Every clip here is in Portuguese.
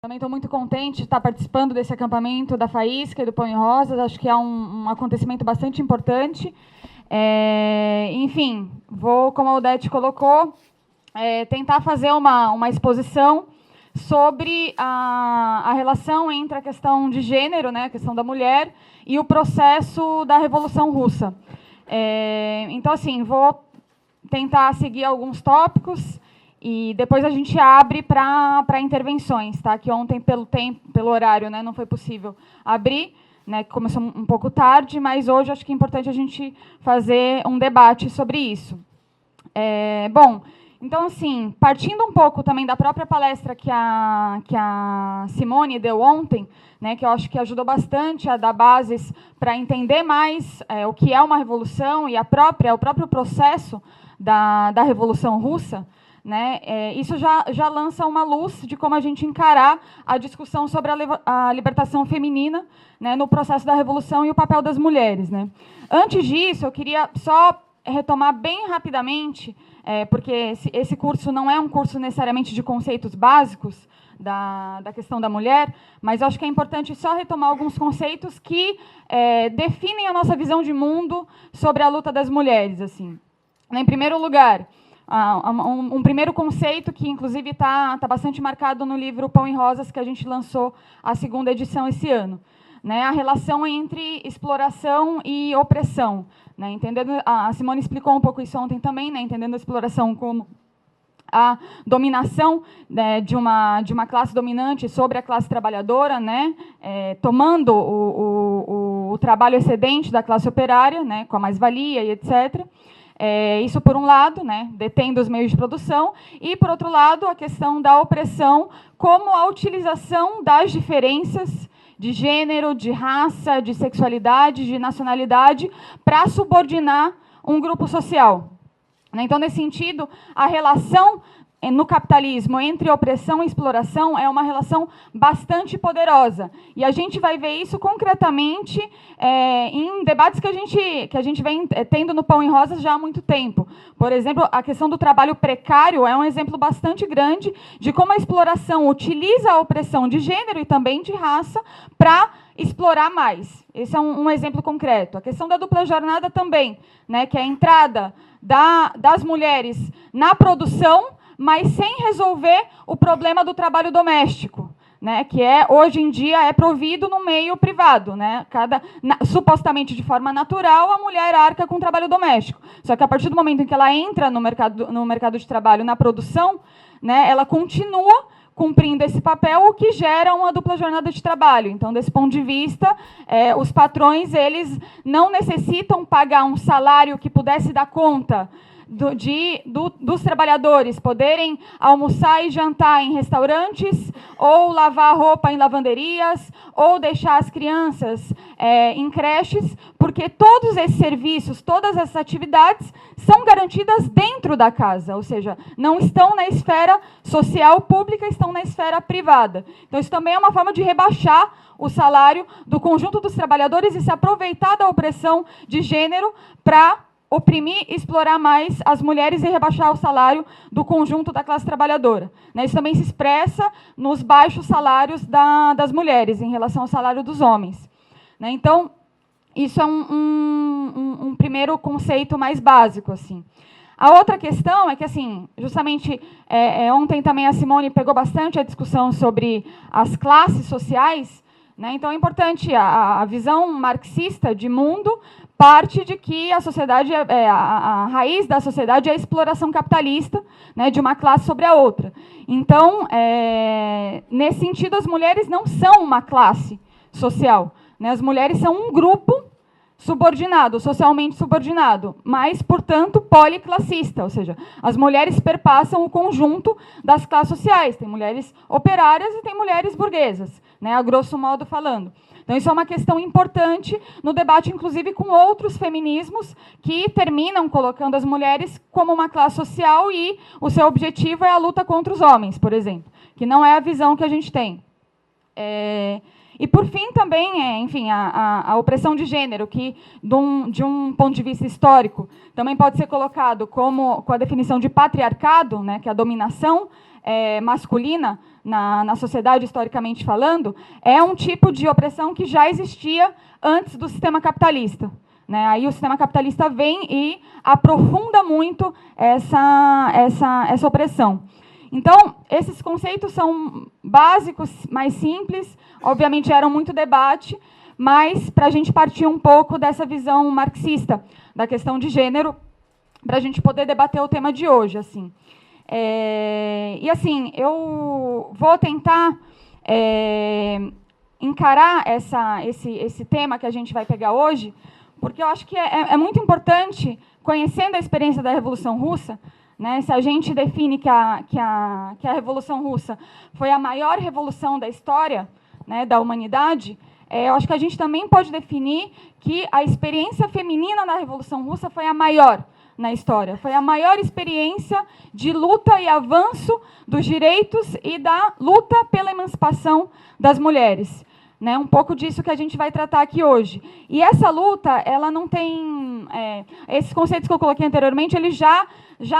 Também estou muito contente de estar participando desse acampamento da Faísca e do Pão e Rosas. Acho que é um acontecimento bastante importante. Enfim, vou, como a Odete colocou, tentar fazer uma exposição sobre a relação entre a questão de gênero, né, a questão da mulher, e o processo da Revolução Russa. Então, assim, vou tentar seguir alguns tópicos e depois a gente abre para intervenções, tá? Que ontem, pelo horário, né, não foi possível abrir, né, começou um pouco tarde, mas hoje acho que é importante a gente fazer um debate sobre isso. Bom, então, assim, partindo um pouco também da própria palestra que a Simone deu ontem, né, que eu acho que ajudou bastante a dar bases para entender mais o que é uma revolução e o próprio processo da Revolução Russa, né, isso já lança uma luz de como a gente encarar a discussão sobre a libertação feminina, né, no processo da Revolução e o papel das mulheres, né. Antes disso, eu queria só retomar bem rapidamente, porque esse curso não é um curso necessariamente de conceitos básicos da questão da mulher, mas eu acho que é importante só retomar alguns conceitos que definem a nossa visão de mundo sobre a luta das mulheres, assim. Em primeiro lugar, um primeiro conceito que, inclusive, está bastante marcado no livro Pão e Rosas, que a gente lançou a 2ª edição esse ano, né, a relação entre exploração e opressão. Né, entendendo, a Simone explicou um pouco isso ontem também, né, entendendo a exploração como a dominação, né, de uma classe dominante sobre a classe trabalhadora, né, tomando o trabalho excedente da classe operária, né, com a mais-valia e etc., isso por um lado, né, detendo os meios de produção, e por outro lado a questão da opressão como a utilização das diferenças de gênero, de raça, de sexualidade, de nacionalidade, para subordinar um grupo social. Então, nesse sentido, a relação no capitalismo entre opressão e exploração é uma relação bastante poderosa. E a gente vai ver isso concretamente em debates que a gente vem tendo no Pão e Rosas já há muito tempo. Por exemplo, a questão do trabalho precário é um exemplo bastante grande de como a exploração utiliza a opressão de gênero e também de raça para explorar mais. Esse é um exemplo concreto. A questão da dupla jornada também, né, que é a entrada das mulheres na produção, mas sem resolver o problema do trabalho doméstico, né, que hoje em dia é provido no meio privado, né, supostamente de forma natural, a mulher arca com o trabalho doméstico. Só que a partir do momento em que ela entra no mercado de trabalho, na produção, né, ela continua cumprindo esse papel, o que gera uma dupla jornada de trabalho. Então, desse ponto de vista, os patrões eles não necessitam pagar um salário que pudesse dar conta dos trabalhadores poderem almoçar e jantar em restaurantes, ou lavar roupa em lavanderias, ou deixar as crianças em creches, porque todos esses serviços, todas essas atividades são garantidas dentro da casa, ou seja, não estão na esfera social pública, estão na esfera privada. Então, isso também é uma forma de rebaixar o salário do conjunto dos trabalhadores e se aproveitar da opressão de gênero para oprimir e explorar mais as mulheres e rebaixar o salário do conjunto da classe trabalhadora. Isso também se expressa nos baixos salários das mulheres em relação ao salário dos homens. Então, isso é um primeiro conceito mais básico, assim. A outra questão é que, assim, justamente, ontem também a Simone pegou bastante a discussão sobre as classes sociais, né? Então, é importante, a visão marxista de mundo parte de que a sociedade, a raiz da sociedade é a exploração capitalista, né, de uma classe sobre a outra. Então, nesse sentido, as mulheres não são uma classe social, né? As mulheres são um grupo subordinado, socialmente subordinado, mas, portanto, policlassista, ou seja, as mulheres perpassam o conjunto das classes sociais. Tem mulheres operárias e tem mulheres burguesas, né, a grosso modo falando. Então, isso é uma questão importante no debate, inclusive, com outros feminismos que terminam colocando as mulheres como uma classe social e o seu objetivo é a luta contra os homens, por exemplo, que não é a visão que a gente tem. E, por fim, também, enfim, a opressão de gênero, que, de um ponto de vista histórico, também pode ser colocado como, com a definição de patriarcado, né, que é a dominação masculina na sociedade, historicamente falando, é um tipo de opressão que já existia antes do sistema capitalista. Né? Aí o sistema capitalista vem e aprofunda muito essa opressão. Então, esses conceitos são básicos, mais simples, obviamente geram muito debate, mas para a gente partir um pouco dessa visão marxista da questão de gênero, para a gente poder debater o tema de hoje. Assim. E, assim, eu vou tentar encarar esse tema que a gente vai pegar hoje, porque eu acho que é muito importante, conhecendo a experiência da Revolução Russa, né, se a gente define que a Revolução Russa foi a maior revolução da história, né, da humanidade, eu acho que a gente também pode definir que a experiência feminina na Revolução Russa foi a maior na história. Foi a maior experiência de luta e avanço dos direitos e da luta pela emancipação das mulheres. Né, um pouco disso que a gente vai tratar aqui hoje. E essa luta, ela não tem... esses conceitos que eu coloquei anteriormente, eles já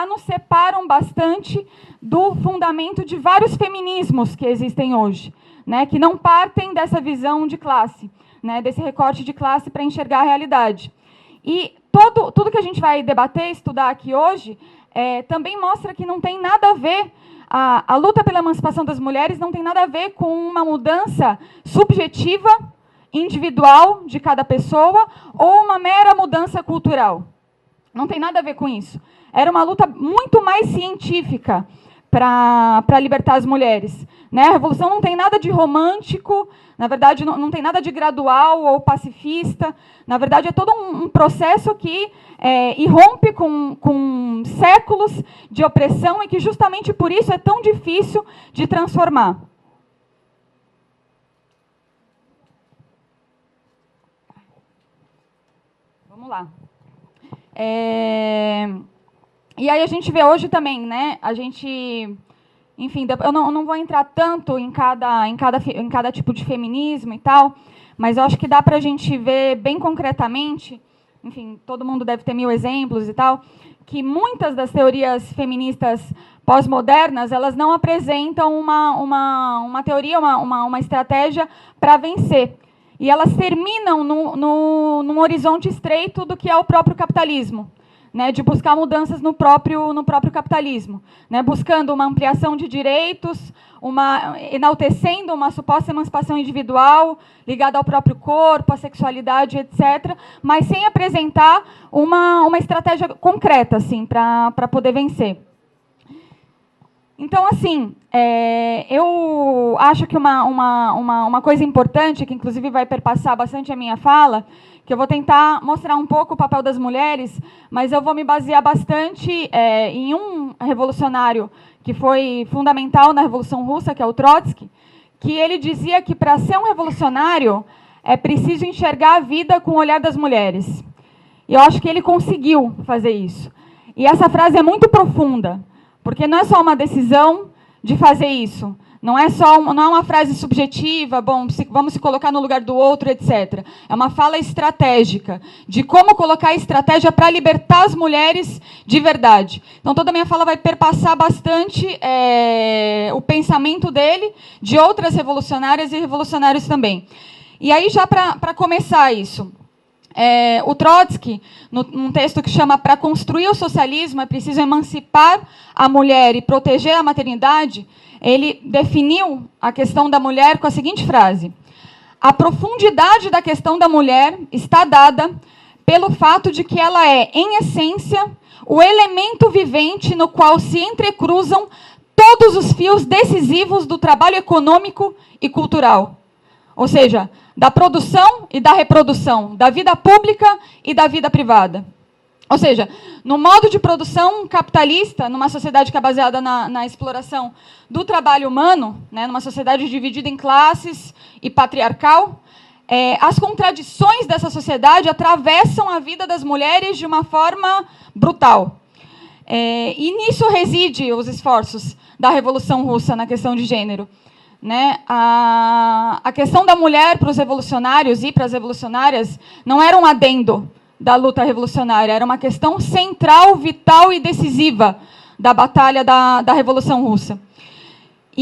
nos separam bastante do fundamento de vários feminismos que existem hoje, né, que não partem dessa visão de classe, né, desse recorte de classe para enxergar a realidade. E tudo que a gente vai debater, estudar aqui hoje, também mostra que não tem nada a ver... A luta pela emancipação das mulheres não tem nada a ver com uma mudança subjetiva, individual de cada pessoa, ou uma mera mudança cultural. Não tem nada a ver com isso. Era uma luta muito mais científica para libertar as mulheres. Né? A Revolução não tem nada de romântico, na verdade, não tem nada de gradual ou pacifista. Na verdade, é todo um processo que irrompe com séculos de opressão e que, justamente por isso, é tão difícil de transformar. Vamos lá. E aí a gente vê hoje também, né? A gente... Enfim, eu não vou entrar tanto em cada tipo de feminismo e tal, mas eu acho que dá para a gente ver bem concretamente, enfim, todo mundo deve ter 1000 exemplos e tal, que muitas das teorias feministas pós-modernas, elas não apresentam uma teoria, uma estratégia para vencer. E elas terminam num horizonte estreito do que é o próprio capitalismo. Né, de buscar mudanças no próprio capitalismo, né, buscando uma ampliação de direitos, enaltecendo uma suposta emancipação individual ligada ao próprio corpo, à sexualidade, etc., mas sem apresentar uma estratégia concreta assim, para poder vencer. Então, assim, eu acho que uma coisa importante, que inclusive vai perpassar bastante a minha fala, que eu vou tentar mostrar um pouco o papel das mulheres, mas eu vou me basear bastante em um revolucionário que foi fundamental na Revolução Russa, que é o Trotsky, que ele dizia que para ser um revolucionário é preciso enxergar a vida com o olhar das mulheres. E eu acho que ele conseguiu fazer isso. E essa frase é muito profunda, porque não é só uma decisão de fazer isso. Não é uma frase subjetiva, bom, vamos se colocar no lugar do outro, etc. É uma fala estratégica, de como colocar a estratégia para libertar as mulheres de verdade. Então, toda a minha fala vai perpassar bastante o pensamento dele, de outras revolucionárias e revolucionários também. E aí, já para começar isso, o Trotsky, num texto que chama "Para construir o socialismo é preciso emancipar a mulher e proteger a maternidade", ele definiu a questão da mulher com a seguinte frase: "A profundidade da questão da mulher está dada pelo fato de que ela é, em essência, o elemento vivente no qual se entrecruzam todos os fios decisivos do trabalho econômico e cultural." Ou seja, da produção e da reprodução, da vida pública e da vida privada. Ou seja, no modo de produção capitalista, numa sociedade que é baseada na exploração do trabalho humano, né, numa sociedade dividida em classes e patriarcal, as contradições dessa sociedade atravessam a vida das mulheres de uma forma brutal. E nisso reside os esforços da Revolução Russa na questão de gênero. Né? A questão da mulher para os revolucionários e para as revolucionárias não era um adendo da luta revolucionária, era uma questão central, vital e decisiva da batalha da Revolução Russa.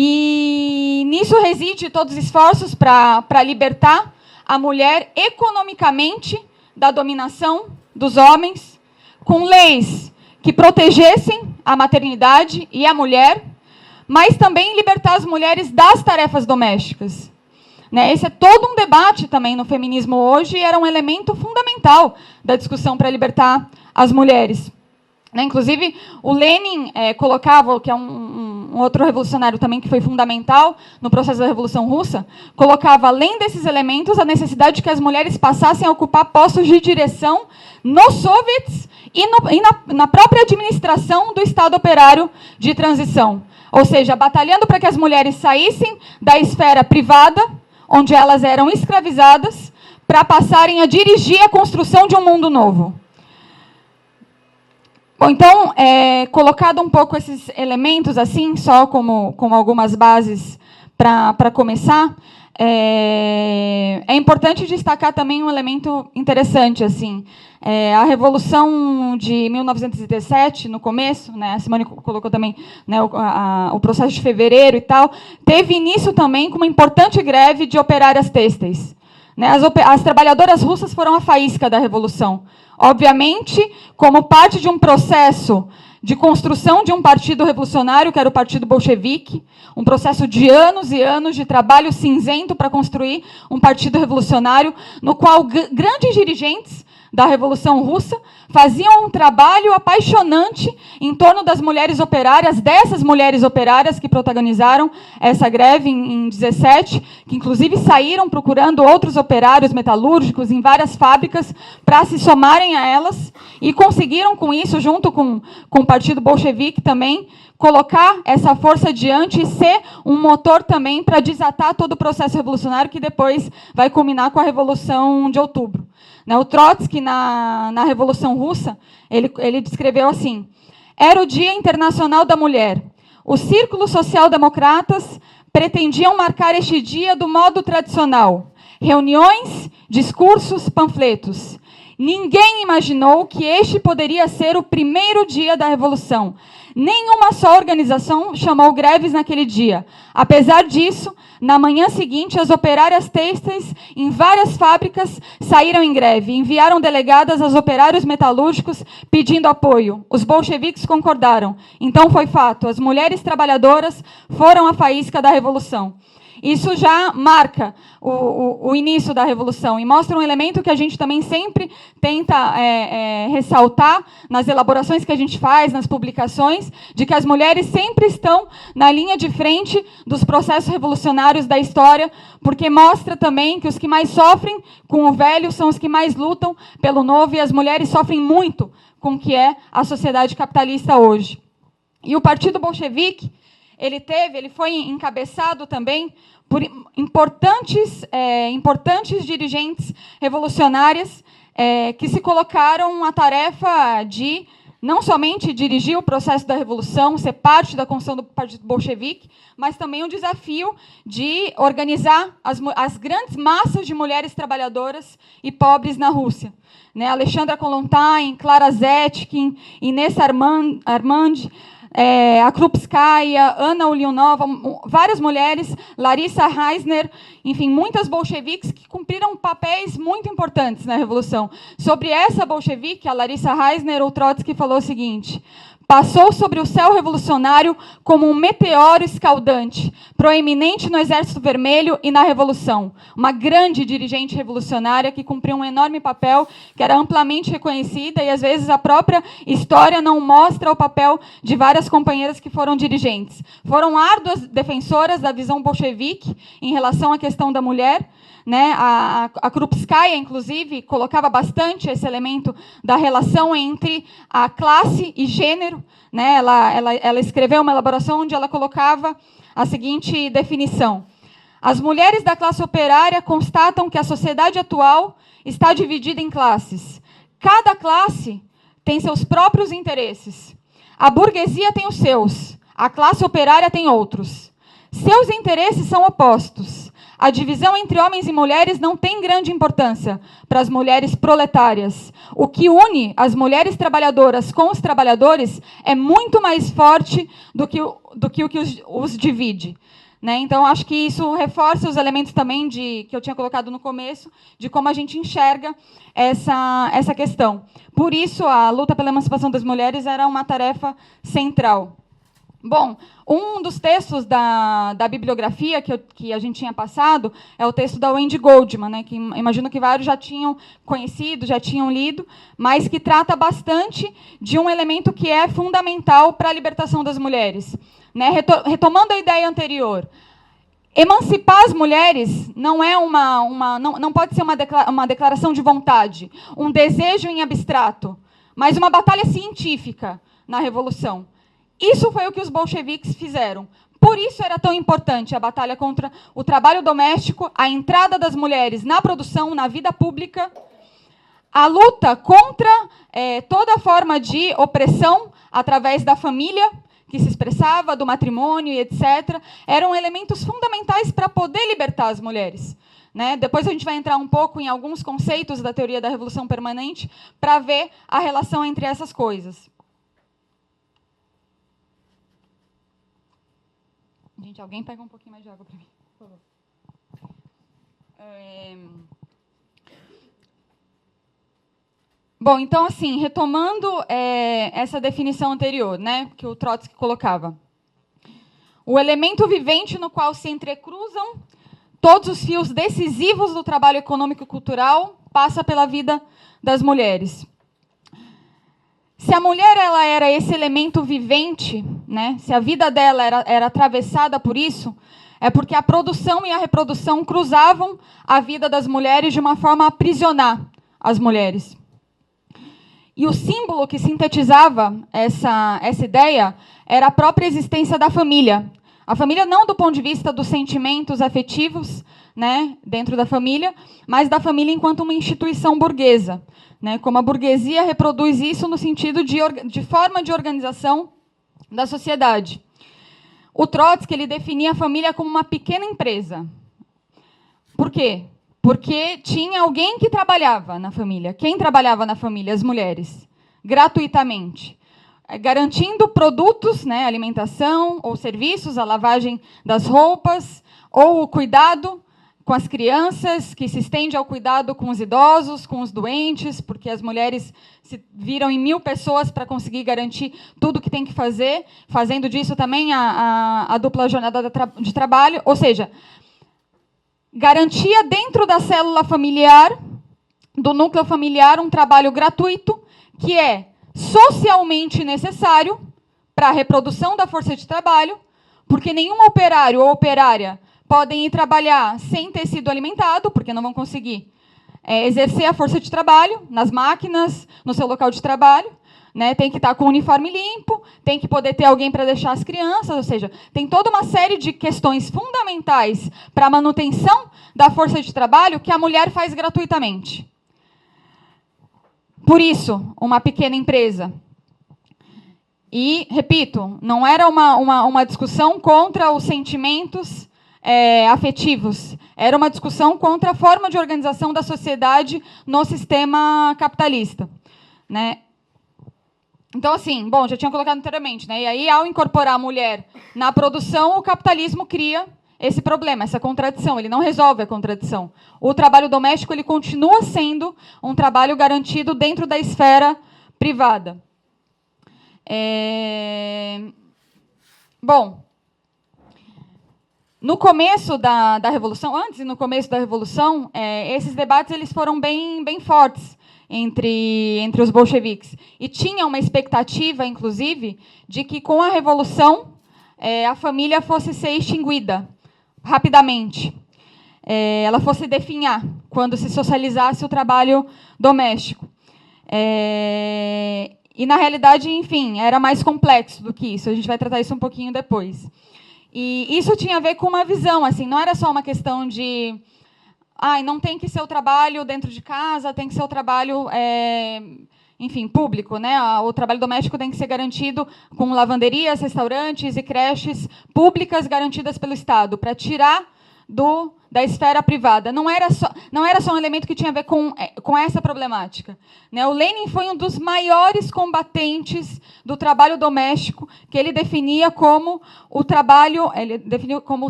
E nisso reside todos os esforços para libertar a mulher economicamente da dominação dos homens, com leis que protegessem a maternidade e a mulher, mas também libertar as mulheres das tarefas domésticas. Né? Esse é todo um debate também no feminismo hoje e era um elemento fundamental da discussão para libertar as mulheres. Né? Inclusive, o Lenin colocava, que é um outro revolucionário também que foi fundamental no processo da Revolução Russa, colocava, além desses elementos, a necessidade de que as mulheres passassem a ocupar postos de direção nos soviets e na própria administração do Estado operário de transição. Ou seja, batalhando para que as mulheres saíssem da esfera privada, onde elas eram escravizadas, para passarem a dirigir a construção de um mundo novo. Bom, então, colocado um pouco esses elementos, assim, só como algumas bases para começar, é importante destacar também um elemento interessante, assim. A Revolução de 1917, no começo, né, a Simone colocou também, né, o processo de fevereiro e tal, teve início também com uma importante greve de operárias têxteis. Né, as trabalhadoras russas foram a faísca da Revolução. Obviamente, como parte de um processo de construção de um partido revolucionário, que era o Partido Bolchevique, um processo de anos e anos de trabalho cinzento para construir um partido revolucionário, no qual grandes dirigentes da Revolução Russa faziam um trabalho apaixonante em torno das mulheres operárias, dessas mulheres operárias que protagonizaram essa greve em 17, que inclusive saíram procurando outros operários metalúrgicos em várias fábricas para se somarem a elas e conseguiram com isso, junto com o Partido Bolchevique também, colocar essa força adiante e ser um motor também para desatar todo o processo revolucionário que depois vai culminar com a Revolução de Outubro. O Trotsky, na Revolução Russa, ele descreveu assim: era o Dia Internacional da Mulher. Os círculos social-democratas pretendiam marcar este dia do modo tradicional. Reuniões, discursos, panfletos. Ninguém imaginou que este poderia ser o primeiro dia da Revolução. Nenhuma só organização chamou greves naquele dia. Apesar disso, na manhã seguinte, as operárias têxteis em várias fábricas saíram em greve, enviaram delegadas aos operários metalúrgicos pedindo apoio. Os bolcheviques concordaram. Então foi fato, as mulheres trabalhadoras foram a faísca da Revolução. Isso já marca o início da Revolução e mostra um elemento que a gente também sempre tenta ressaltar nas elaborações que a gente faz, nas publicações, de que as mulheres sempre estão na linha de frente dos processos revolucionários da história, porque mostra também que os que mais sofrem com o velho são os que mais lutam pelo novo, e as mulheres sofrem muito com o que é a sociedade capitalista hoje. E o Partido Bolchevique, ele foi encabeçado também por importantes dirigentes revolucionárias que se colocaram a tarefa de não somente dirigir o processo da Revolução, ser parte da construção do Partido Bolchevique, mas também o desafio de organizar as grandes massas de mulheres trabalhadoras e pobres na Rússia. Alexandra Kollontai, Clara Zetkin, Inês Armand, a Krupskaya, Anna Ulyanova, várias mulheres, Larissa Reisner, enfim, muitas bolcheviques que cumpriram papéis muito importantes na Revolução. Sobre essa bolchevique, a Larissa Reisner, o Trotsky falou o seguinte: passou sobre o céu revolucionário como um meteoro escaldante, proeminente no Exército Vermelho e na Revolução. Uma grande dirigente revolucionária que cumpriu um enorme papel, que era amplamente reconhecida, e às vezes a própria história não mostra o papel de várias companheiras que foram dirigentes. Foram árduas defensoras da visão bolchevique em relação à questão da mulher. A Krupskaya, inclusive, colocava bastante esse elemento da relação entre a classe e gênero. Ela escreveu uma elaboração onde ela colocava a seguinte definição: as mulheres da classe operária constatam que a sociedade atual está dividida em classes. Cada classe tem seus próprios interesses. A burguesia tem os seus, a classe operária tem outros. Seus interesses são opostos. a divisão entre homens e mulheres não tem grande importância para as mulheres proletárias. O que une as mulheres trabalhadoras com os trabalhadores é muito mais forte do que o que os divide. Né? Então, acho que isso reforça os elementos também que eu tinha colocado no começo, de como a gente enxerga essa questão. Por isso, a luta pela emancipação das mulheres era uma tarefa central. Bom, um dos textos da bibliografia que a gente tinha passado é o texto da Wendy Goldman, né, que imagino que vários já tinham conhecido, já tinham lido, mas que trata bastante de um elemento que é fundamental para a libertação das mulheres. Né, retomando a ideia anterior, emancipar as mulheres não é não pode ser uma declaração de vontade, um desejo em abstrato, mas uma batalha científica na Revolução. Isso foi o que os bolcheviques fizeram. Por isso era tão importante a batalha contra o trabalho doméstico, a entrada das mulheres na produção, na vida pública, a luta contra toda forma de opressão através da família, que se expressava, do matrimônio e etc., eram elementos fundamentais para poder libertar as mulheres. Né? Depois a gente vai entrar um pouco em alguns conceitos da teoria da Revolução Permanente para ver a relação entre essas coisas. Gente, alguém pega um pouquinho mais de água para mim, por favor. Bom, então, assim, retomando essa definição anterior, né, que o Trotsky colocava. O elemento vivente no qual se entrecruzam todos os fios decisivos do trabalho econômico e cultural passa pela vida das mulheres. Se a mulher ela era esse elemento vivente, né, se a vida dela era atravessada por isso, é porque a produção e a reprodução cruzavam a vida das mulheres de uma forma a aprisionar as mulheres. E o símbolo que sintetizava essa ideia era a própria existência da família. A família não do ponto de vista dos sentimentos afetivos, né, dentro da família, mas da família enquanto uma instituição burguesa. Né, como a burguesia reproduz isso no sentido de forma de organização da sociedade. O Trotsky ele definia a família como uma pequena empresa. Por quê? Porque tinha alguém que trabalhava na família. Quem trabalhava na família? As mulheres. Gratuitamente. Garantindo produtos, né, alimentação ou serviços, a lavagem das roupas, ou o cuidado com as crianças, que se estende ao cuidado com os idosos, com os doentes, porque as mulheres se viram em 1000 pessoas para conseguir garantir tudo o que tem que fazer, fazendo disso também a dupla jornada de trabalho, ou seja, garantia dentro da célula familiar, do núcleo familiar, um trabalho gratuito, que é socialmente necessário para a reprodução da força de trabalho, porque nenhum operário ou operária podem ir trabalhar sem ter sido alimentado, porque não vão conseguir exercer a força de trabalho nas máquinas, no seu local de trabalho. Né? Tem que estar com o uniforme limpo, tem que poder ter alguém para deixar as crianças, ou seja, tem toda uma série de questões fundamentais para a manutenção da força de trabalho que a mulher faz gratuitamente. Por isso, uma pequena empresa. E, repito, não era uma discussão contra os sentimentos afetivos. Era uma discussão contra a forma de organização da sociedade no sistema capitalista. Né? Então, assim, bom, já tinha colocado anteriormente, né? E aí, ao incorporar a mulher na produção, o capitalismo cria esse problema, essa contradição. Ele não resolve a contradição. O trabalho doméstico ele continua sendo um trabalho garantido dentro da esfera privada. Bom, no começo da Revolução, antes e no começo da Revolução, esses debates eles foram bem fortes entre os bolcheviques. E tinha uma expectativa, inclusive, de que com a Revolução a família fosse ser extinguida rapidamente. Ela fosse definhar quando se socializasse o trabalho doméstico. E, na realidade, enfim, era mais complexo do que isso. A gente vai tratar isso um pouquinho depois. E isso tinha a ver com uma visão, assim, não era só uma questão de não tem que ser o trabalho dentro de casa, tem que ser o trabalho, enfim, público, né? O trabalho doméstico tem que ser garantido com lavanderias, restaurantes e creches públicas garantidas pelo Estado, para tirar da esfera privada. Não era só um elemento que tinha a ver com essa problemática. Né? O Lenin foi um dos maiores combatentes do trabalho doméstico, que ele definiu como o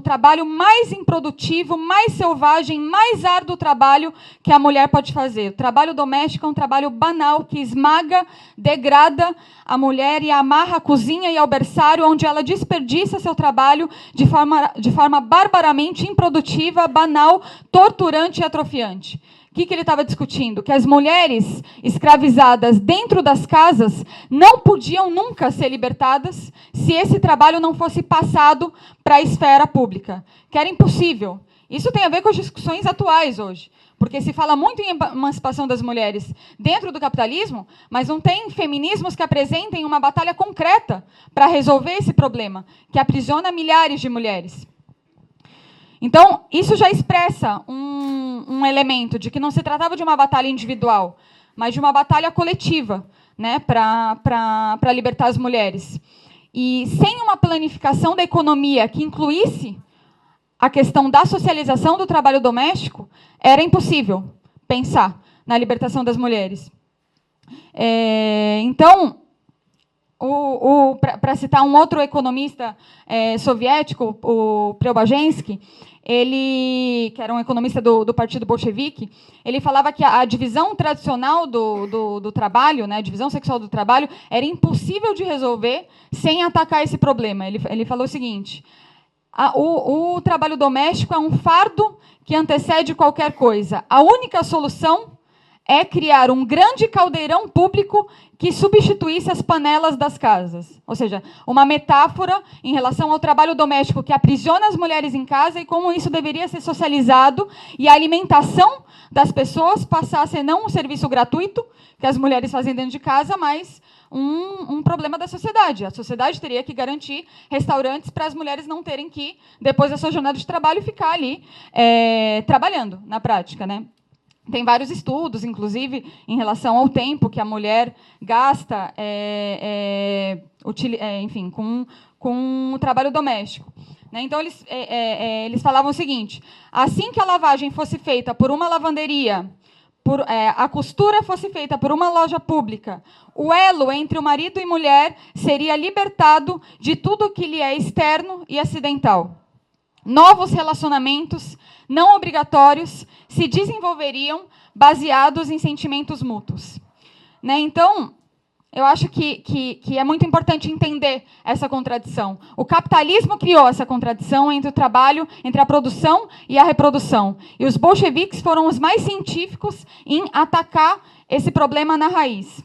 trabalho mais improdutivo, mais selvagem, mais árduo trabalho que a mulher pode fazer. O trabalho doméstico é um trabalho banal, que esmaga, degrada a mulher e a amarra à cozinha e ao berçário, onde ela desperdiça seu trabalho de forma barbaramente improdutiva, banal, torturante e atrofiante. O que ele estava discutindo? Que as mulheres escravizadas dentro das casas não podiam nunca ser libertadas se esse trabalho não fosse passado para a esfera pública, que era impossível. Isso tem a ver com as discussões atuais hoje, porque se fala muito em emancipação das mulheres dentro do capitalismo, mas não tem feminismos que apresentem uma batalha concreta para resolver esse problema, que aprisiona milhares de mulheres. Então, isso já expressa um elemento de que não se tratava de uma batalha individual, mas de uma batalha coletiva, né, para libertar as mulheres. E sem uma planificação da economia que incluísse a questão da socialização do trabalho doméstico, era impossível pensar na libertação das mulheres. Então, para citar um outro economista soviético, o Preobrazhensky, ele, que era um economista do Partido Bolchevique, ele falava que a divisão tradicional do trabalho, né, a divisão sexual do trabalho, era impossível de resolver sem atacar esse problema. Ele falou o seguinte: o trabalho doméstico é um fardo que antecede qualquer coisa. A única solução é criar um grande caldeirão público que substituísse as panelas das casas. Ou seja, uma metáfora em relação ao trabalho doméstico que aprisiona as mulheres em casa e como isso deveria ser socializado e a alimentação das pessoas passar a ser não um serviço gratuito que as mulheres fazem dentro de casa, mas um problema da sociedade. A sociedade teria que garantir restaurantes para as mulheres não terem que, depois da sua jornada de trabalho, ficar ali trabalhando na prática, né? Tem vários estudos, inclusive, em relação ao tempo que a mulher gasta enfim, com o trabalho doméstico. Né? Então, eles falavam o seguinte: assim que a lavagem fosse feita por uma lavanderia, a costura fosse feita por uma loja pública, o elo entre o marido e mulher seria libertado de tudo que lhe é externo e acidental. Novos relacionamentos não obrigatórios se desenvolveriam baseados em sentimentos mútuos. Né? Então, eu acho que é muito importante entender essa contradição. O capitalismo criou essa contradição entre o trabalho, entre a produção e a reprodução. E os bolcheviques foram os mais científicos em atacar esse problema na raiz.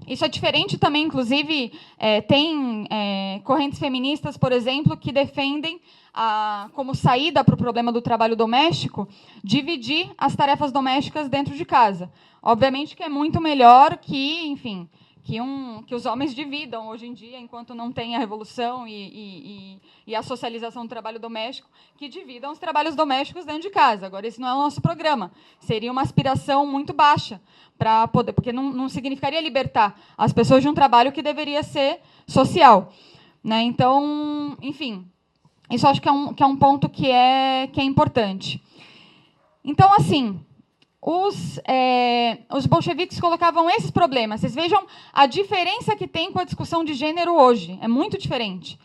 Isso é diferente também, inclusive, tem correntes feministas, por exemplo, que defendem, como saída para o problema do trabalho doméstico, dividir as tarefas domésticas dentro de casa. Obviamente que é muito melhor que, enfim, que os homens dividam hoje em dia, enquanto não tem a revolução e a socialização do trabalho doméstico, que dividam os trabalhos domésticos dentro de casa. Agora, esse não é o nosso programa. Seria uma aspiração muito baixa, porque não significaria libertar as pessoas de um trabalho que deveria ser social. Né? Então, enfim, isso acho que é um ponto que é importante. Então, assim, os bolcheviques colocavam esses problemas. Vocês vejam a diferença que tem com a discussão de gênero hoje. É muito diferente.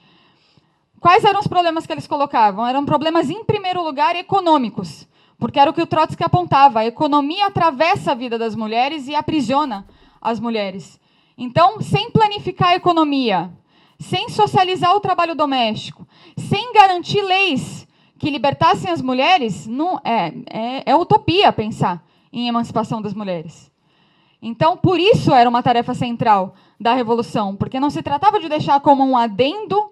Quais eram os problemas que eles colocavam? Eram problemas, em primeiro lugar, econômicos. Porque era o que o Trotsky apontava. A economia atravessa a vida das mulheres e aprisiona as mulheres. Então, sem planificar a economia, sem socializar o trabalho doméstico, sem garantir leis que libertassem as mulheres, é utopia pensar em emancipação das mulheres. Então, por isso era uma tarefa central da Revolução, porque não se tratava de deixar como um adendo,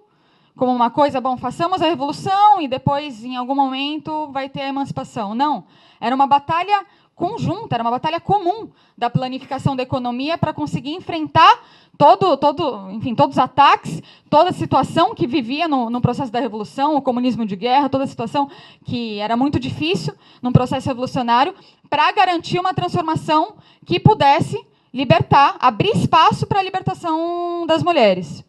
como uma coisa, bom, façamos a Revolução e depois, em algum momento, vai ter a emancipação. Não, era uma batalha conjunta, era uma batalha comum da planificação da economia para conseguir enfrentar todos os ataques, toda a situação que vivia no processo da Revolução, o comunismo de guerra, toda a situação que era muito difícil no processo revolucionário, para garantir uma transformação que pudesse libertar, abrir espaço para a libertação das mulheres.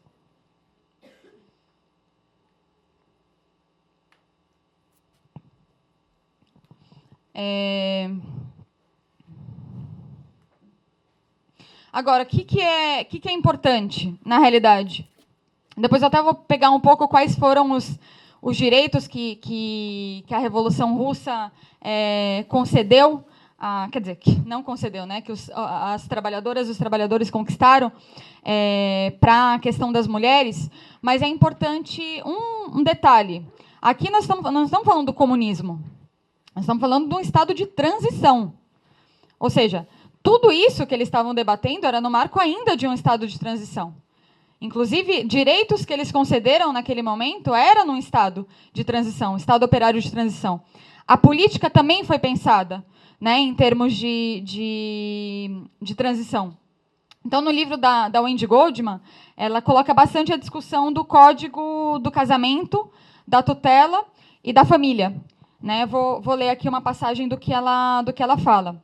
Agora, o que é importante, na realidade? Depois eu até vou pegar um pouco quais foram os direitos que a Revolução Russa concedeu, quer dizer, que não concedeu, né, que as trabalhadoras e os trabalhadores conquistaram para a questão das mulheres, mas é importante um detalhe. Aqui nós não estamos falando do comunismo, nós estamos falando de um estado de transição. Ou seja, tudo isso que eles estavam debatendo era no marco ainda de um estado de transição. Inclusive, direitos que eles concederam naquele momento eram num estado de transição, estado operário de transição. A política também foi pensada, né, em termos de transição. Então, no livro da Wendy Goldman, ela coloca bastante a discussão do código do casamento, da tutela e da família. Né? Vou ler aqui uma passagem do que ela fala.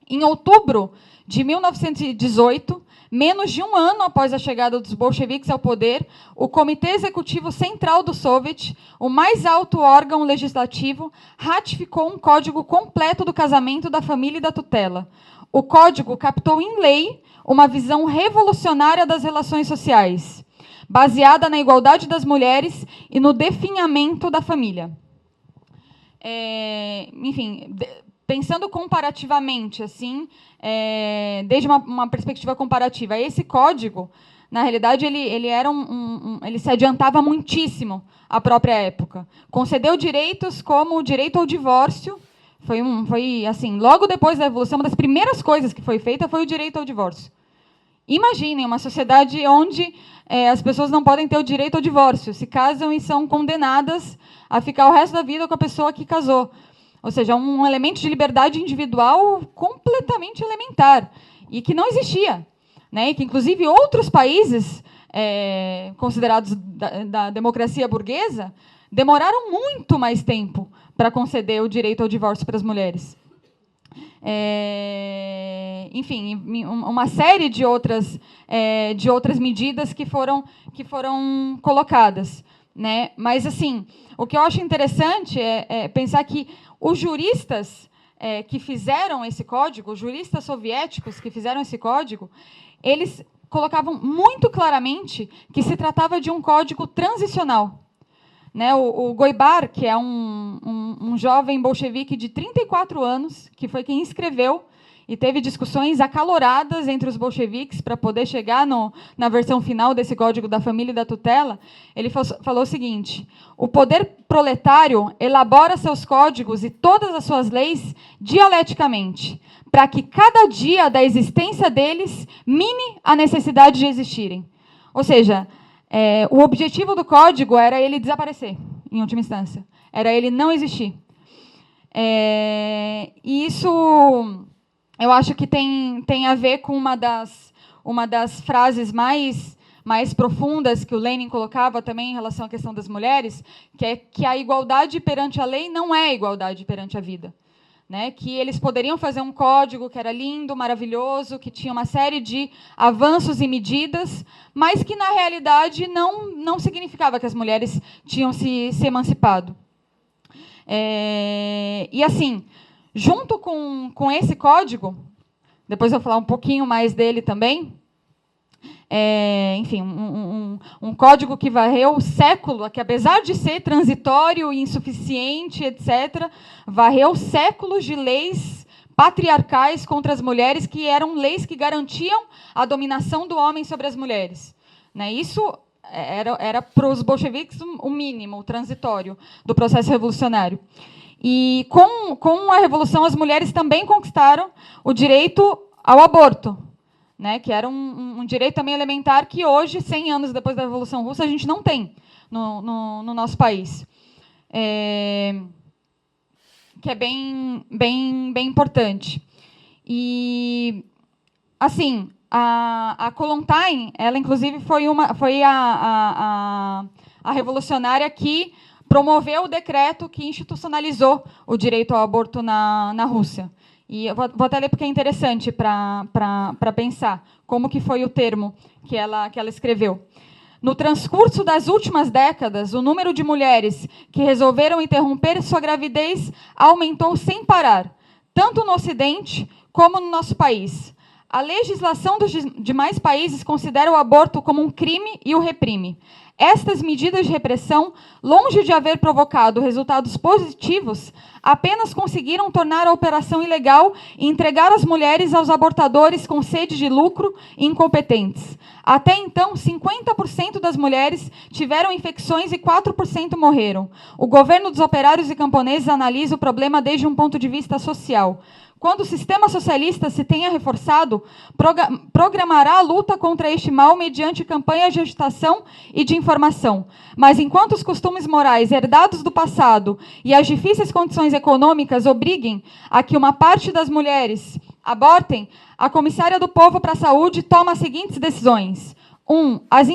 Em outubro de 1918, menos de um ano após a chegada dos bolcheviques ao poder, o Comitê Executivo Central do Soviet, o mais alto órgão legislativo, ratificou um código completo do casamento, da família e da tutela. O código captou em lei uma visão revolucionária das relações sociais, baseada na igualdade das mulheres e no definhamento da família. Enfim, pensando comparativamente, assim, desde uma perspectiva comparativa, esse código, na realidade, ele se adiantava muitíssimo à própria época. Concedeu direitos como o direito ao divórcio. Foi assim, logo depois da Revolução, uma das primeiras coisas que foi feita foi o direito ao divórcio. Imaginem uma sociedade onde as pessoas não podem ter o direito ao divórcio, se casam e são condenadas a ficar o resto da vida com a pessoa que casou. Ou seja, um elemento de liberdade individual completamente elementar, e que não existia. Né? E que, inclusive, outros países considerados da democracia burguesa demoraram muito mais tempo para conceder o direito ao divórcio para as mulheres. Enfim, uma série de outras medidas que foram colocadas. Né? Mas, assim, o que eu acho interessante é pensar que os juristas que fizeram esse código, os juristas soviéticos que fizeram esse código, eles colocavam muito claramente que se tratava de um código transicional. Né, o Goibar, que é um jovem bolchevique de 34 anos, que foi quem escreveu e teve discussões acaloradas entre os bolcheviques para poder chegar na versão final desse Código da Família e da Tutela, ele falou o seguinte: o poder proletário elabora seus códigos e todas as suas leis dialeticamente, para que cada dia da existência deles mine a necessidade de existirem. Ou seja, o objetivo do código era ele desaparecer, em última instância. Era ele não existir. E isso, eu acho que tem a ver com uma das frases mais profundas que o Lenin colocava também em relação à questão das mulheres, que é que a igualdade perante a lei não é igualdade perante a vida. Né, que eles poderiam fazer um código que era lindo, maravilhoso, que tinha uma série de avanços e medidas, mas que, na realidade, não significava que as mulheres tinham se emancipado. E, assim, junto com esse código, depois eu vou falar um pouquinho mais dele também, enfim, um código que varreu o século, que apesar de ser transitório e insuficiente, etc., varreu séculos de leis patriarcais contra as mulheres, que eram leis que garantiam a dominação do homem sobre as mulheres. Né? Isso era para os bolcheviques o mínimo, o transitório do processo revolucionário. E com a Revolução, as mulheres também conquistaram o direito ao aborto, né, que era um direito também elementar que hoje, 100 anos depois da Revolução Russa, a gente não tem no nosso país. Que é bem importante. E, assim, a Kollontai, ela, inclusive, foi a revolucionária que promoveu o decreto que institucionalizou o direito ao aborto na Rússia. E eu vou até ler porque é interessante para pensar como que foi o termo que ela escreveu. No transcurso das últimas décadas, o número de mulheres que resolveram interromper sua gravidez aumentou sem parar, tanto no Ocidente como no nosso país. A legislação dos demais países considera o aborto como um crime e o reprime. Estas medidas de repressão, longe de haver provocado resultados positivos, apenas conseguiram tornar a operação ilegal e entregar as mulheres aos abortadores com sede de lucro e incompetentes. Até então, 50% das mulheres tiveram infecções e 4% morreram. O governo dos operários e camponeses analisa o problema desde um ponto de vista social. Quando o sistema socialista se tenha reforçado, programará a luta contra este mal mediante campanhas de agitação e de informação. Mas enquanto os costumes morais herdados do passado e as difíceis condições econômicas obriguem a que uma parte das mulheres abortem, a Comissária do Povo para a Saúde toma as seguintes decisões. 1. As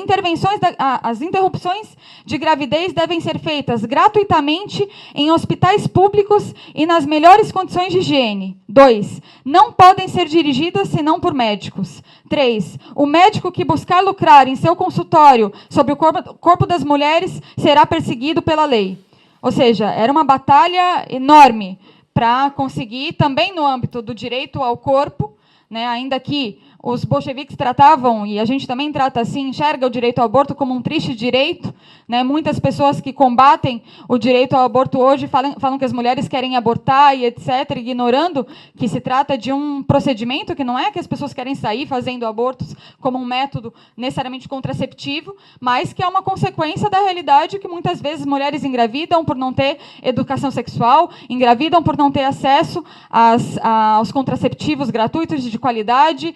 interrupções de gravidez devem ser feitas gratuitamente em hospitais públicos e nas melhores condições de higiene. 2. Não podem ser dirigidas senão por médicos. 3. O médico que buscar lucrar em seu consultório sobre o corpo das mulheres será perseguido pela lei. Ou seja, era uma batalha enorme para conseguir, também no âmbito do direito ao corpo, né, ainda que os bolcheviques tratavam, e a gente também trata assim, enxerga o direito ao aborto como um triste direito, né? Muitas pessoas que combatem o direito ao aborto hoje falam que as mulheres querem abortar e etc., ignorando que se trata de um procedimento que não é que as pessoas querem sair fazendo abortos como um método necessariamente contraceptivo, mas que é uma consequência da realidade que muitas vezes mulheres engravidam por não ter educação sexual, engravidam por não ter acesso aos contraceptivos gratuitos de qualidade,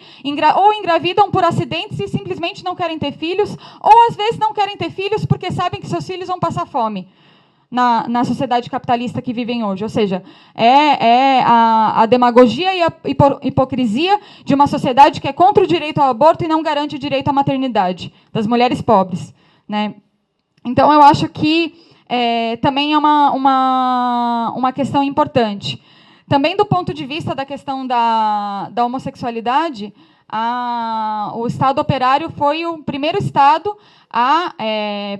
ou engravidam por acidentes e simplesmente não querem ter filhos, ou às vezes não querem ter filhos porque sabem que seus filhos vão passar fome na sociedade capitalista que vivem hoje. Ou seja, é a demagogia e a hipocrisia de uma sociedade que é contra o direito ao aborto e não garante o direito à maternidade das mulheres pobres, né? Então, eu acho que também é uma questão importante. Também do ponto de vista da questão da homossexualidade, o Estado operário foi o primeiro Estado a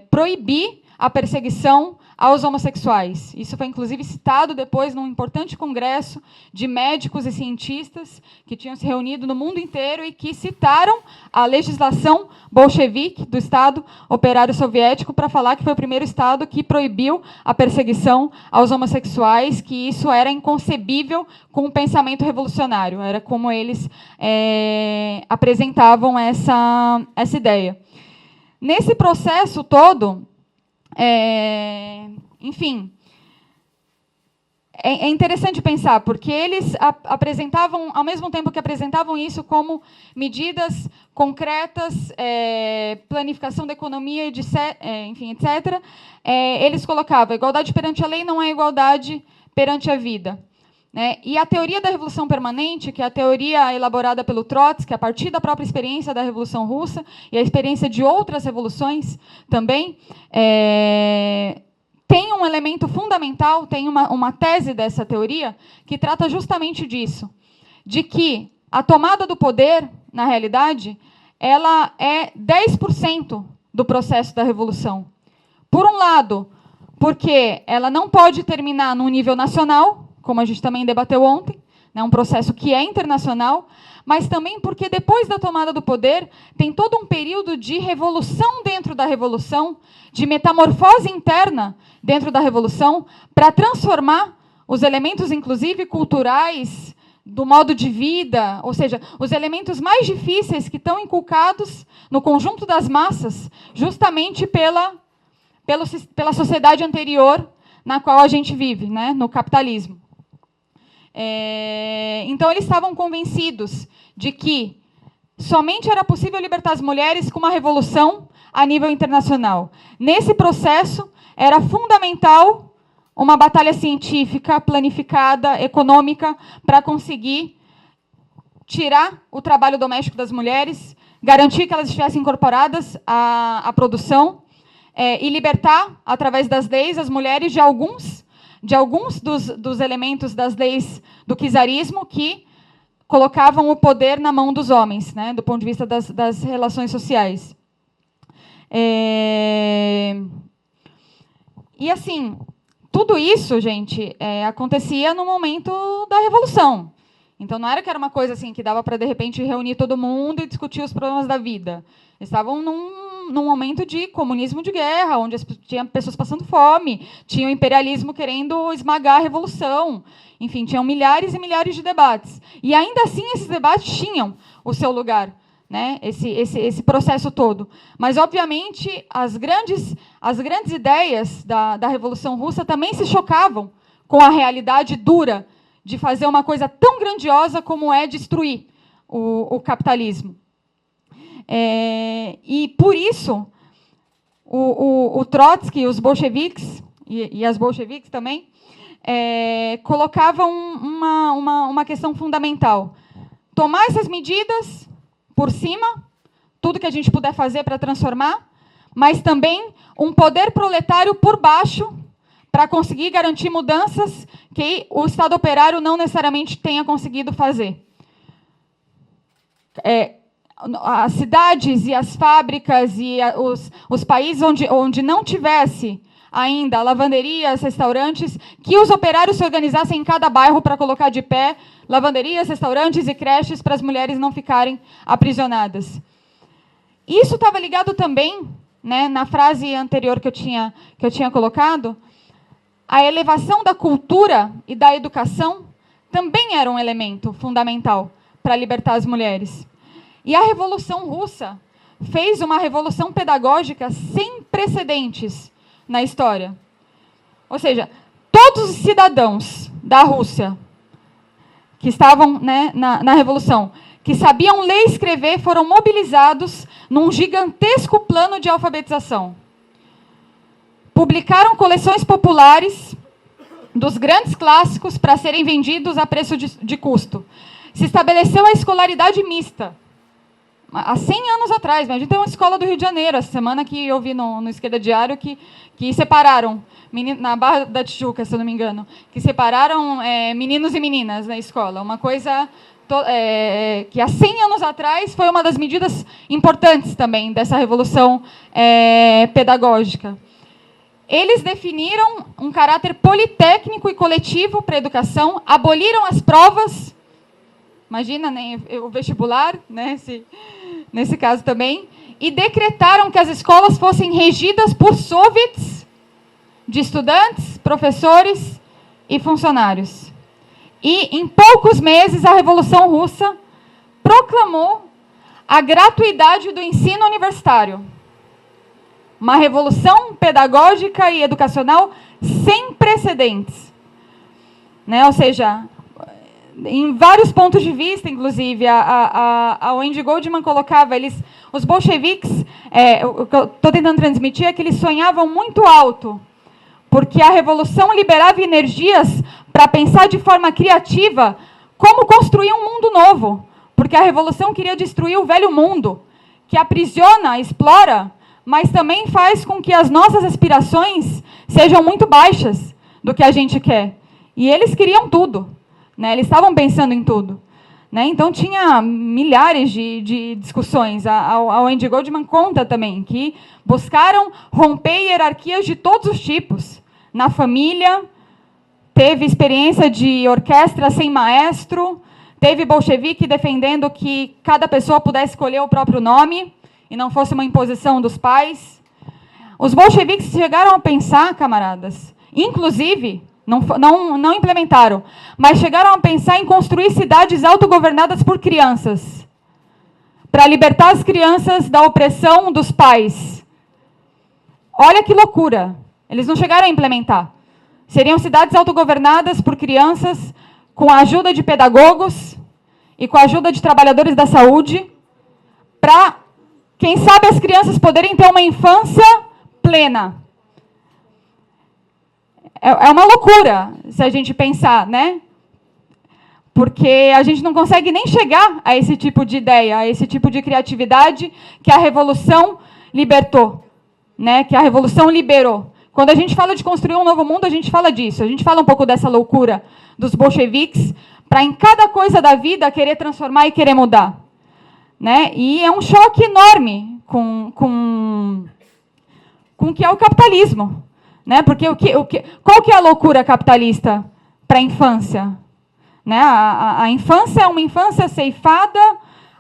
proibir a perseguição aos homossexuais. Isso foi, inclusive, citado depois num importante congresso de médicos e cientistas que tinham se reunido no mundo inteiro e que citaram a legislação bolchevique do Estado Operário Soviético para falar que foi o primeiro Estado que proibiu a perseguição aos homossexuais, que isso era inconcebível com o pensamento revolucionário. Era como eles apresentavam essa ideia. Nesse processo todo, enfim, é interessante pensar, porque eles apresentavam, ao mesmo tempo que apresentavam isso como medidas concretas, planificação da economia, enfim, etc., eles colocavam: a igualdade perante a lei não é igualdade perante a vida. Né? E a teoria da Revolução Permanente, que é a teoria elaborada pelo Trotsky, a partir da própria experiência da Revolução Russa e a experiência de outras revoluções também, tem um elemento fundamental, tem uma tese dessa teoria que trata justamente disso, de que a tomada do poder, na realidade, ela é 10% do processo da revolução. Por um lado, porque ela não pode terminar no nível nacional, como a gente também debateu ontem, né, um processo que é internacional, mas também porque depois da tomada do poder tem todo um período de revolução dentro da revolução, de metamorfose interna dentro da revolução, para transformar os elementos, inclusive culturais, do modo de vida, ou seja, os elementos mais difíceis que estão inculcados no conjunto das massas, justamente pela sociedade anterior na qual a gente vive, né, no capitalismo. Então, eles estavam convencidos de que somente era possível libertar as mulheres com uma revolução a nível internacional. Nesse processo, era fundamental uma batalha científica, planificada, econômica, para conseguir tirar o trabalho doméstico das mulheres, garantir que elas estivessem incorporadas à produção e libertar, através das leis, as mulheres de alguns dos elementos das leis do czarismo que colocavam o poder na mão dos homens, né, do ponto de vista das relações sociais. E, assim, tudo isso, gente, acontecia no momento da Revolução. Então, não era que era uma coisa assim que dava para, de repente, reunir todo mundo e discutir os problemas da vida. Eles estavam num momento de comunismo de guerra, onde tinha pessoas passando fome, tinha o imperialismo querendo esmagar a revolução. Enfim, tinham milhares e milhares de debates. E, ainda assim, esses debates tinham o seu lugar, né? Esse processo todo. Mas, obviamente, as grandes ideias da Revolução Russa também se chocavam com a realidade dura de fazer uma coisa tão grandiosa como é destruir o capitalismo. E, por isso, o Trotsky, os bolcheviques, e as bolcheviques também, colocavam uma questão fundamental. Tomar essas medidas por cima, tudo que a gente puder fazer para transformar, mas também um poder proletário por baixo, para conseguir garantir mudanças que o Estado operário não necessariamente tenha conseguido fazer. As cidades e as fábricas e os países onde não tivesse ainda lavanderias, restaurantes, que os operários se organizassem em cada bairro para colocar de pé lavanderias, restaurantes e creches para as mulheres não ficarem aprisionadas. Isso estava ligado também, né, na frase anterior que eu tinha colocado, a elevação da cultura e da educação também era um elemento fundamental para libertar as mulheres. E a Revolução Russa fez uma revolução pedagógica sem precedentes na história. Ou seja, todos os cidadãos da Rússia que estavam, né, na Revolução, que sabiam ler e escrever, foram mobilizados num gigantesco plano de alfabetização. Publicaram coleções populares dos grandes clássicos para serem vendidos a preço de custo. Se estabeleceu a escolaridade mista. Há 100 anos atrás, a gente tem uma escola do Rio de Janeiro, essa semana que eu vi no Esquerda Diário, que separaram, na Barra da Tijuca, se eu não me engano, que separaram meninos e meninas na escola. Uma coisa que há 100 anos atrás foi uma das medidas importantes também dessa revolução pedagógica. Eles definiram um caráter politécnico e coletivo para a educação, aboliram as provas, imagina, né, o vestibular, né, nesse caso também, e decretaram que as escolas fossem regidas por soviets de estudantes, professores e funcionários. E, em poucos meses, a Revolução Russa proclamou a gratuidade do ensino universitário. Uma revolução pedagógica e educacional sem precedentes. Né? Ou seja, em vários pontos de vista, inclusive, a Wendy Goldman colocava, os bolcheviques, o que eu estou tentando transmitir é que eles sonhavam muito alto, porque a revolução liberava energias para pensar de forma criativa como construir um mundo novo, porque a revolução queria destruir o velho mundo, que aprisiona, explora, mas também faz com que as nossas aspirações sejam muito baixas do que a gente quer. E eles queriam tudo, né? Eles estavam pensando em tudo. Né? Então, tinha milhares de discussões. A Wendy Goldman conta também que buscaram romper hierarquias de todos os tipos. Na família, teve experiência de orquestra sem maestro, teve bolchevique defendendo que cada pessoa pudesse escolher o próprio nome, e não fosse uma imposição dos pais. Os bolcheviques chegaram a pensar, camaradas, inclusive, não implementaram, mas chegaram a pensar em construir cidades autogovernadas por crianças, para libertar as crianças da opressão dos pais. Olha que loucura! Eles não chegaram a implementar. Seriam cidades autogovernadas por crianças, com a ajuda de pedagogos e com a ajuda de trabalhadores da saúde, para, quem sabe, as crianças poderem ter uma infância plena. É uma loucura, se a gente pensar, né? Porque a gente não consegue nem chegar a esse tipo de ideia, a esse tipo de criatividade que a Revolução libertou, né? Que a Revolução liberou. Quando a gente fala de construir um novo mundo, a gente fala disso. A gente fala um pouco dessa loucura dos bolcheviques, para em cada coisa da vida querer transformar e querer mudar. Né? E é um choque enorme com com o que é o capitalismo. Né? Porque qual que é a loucura capitalista para a infância? Né? A infância é uma infância ceifada,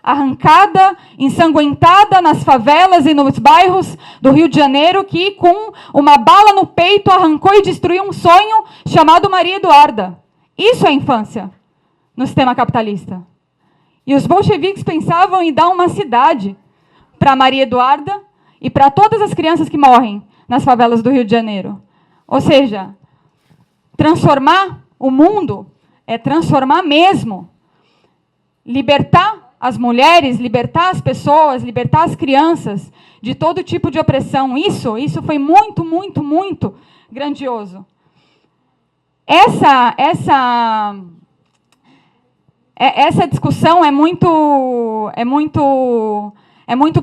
arrancada, ensanguentada nas favelas e nos bairros do Rio de Janeiro, que com uma bala no peito arrancou e destruiu um sonho chamado Maria Eduarda. Isso é infância no sistema capitalista. E os bolcheviques pensavam em dar uma cidade para Maria Eduarda e para todas as crianças que morrem nas favelas do Rio de Janeiro. Ou seja, transformar o mundo é transformar mesmo. Libertar as mulheres, libertar as pessoas, libertar as crianças de todo tipo de opressão. Isso foi muito, muito, muito grandioso. Essa discussão é muito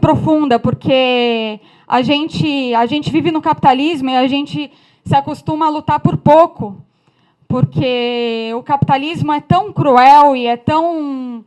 profunda, porque a gente vive no capitalismo e a gente se acostuma a lutar por pouco, porque o capitalismo é tão cruel e é tão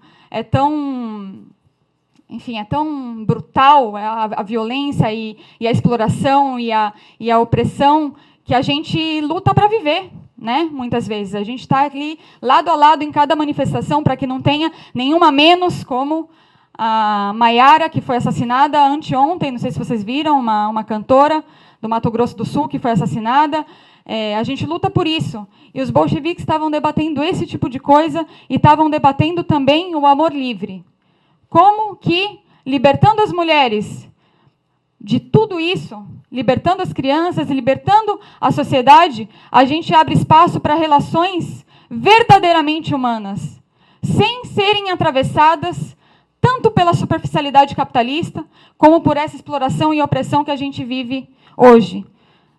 brutal, a violência e a exploração e a opressão, que a gente luta para viver. Né? Muitas vezes. A gente está ali lado a lado em cada manifestação para que não tenha nenhuma menos, como a Maiara, que foi assassinada anteontem, não sei se vocês viram, uma cantora do Mato Grosso do Sul que foi assassinada. A gente luta por isso. E os bolcheviques estavam debatendo esse tipo de coisa e estavam debatendo também o amor livre. Como que, libertando as mulheres de tudo isso, libertando as crianças, libertando a sociedade, a gente abre espaço para relações verdadeiramente humanas, sem serem atravessadas tanto pela superficialidade capitalista, como por essa exploração e opressão que a gente vive hoje.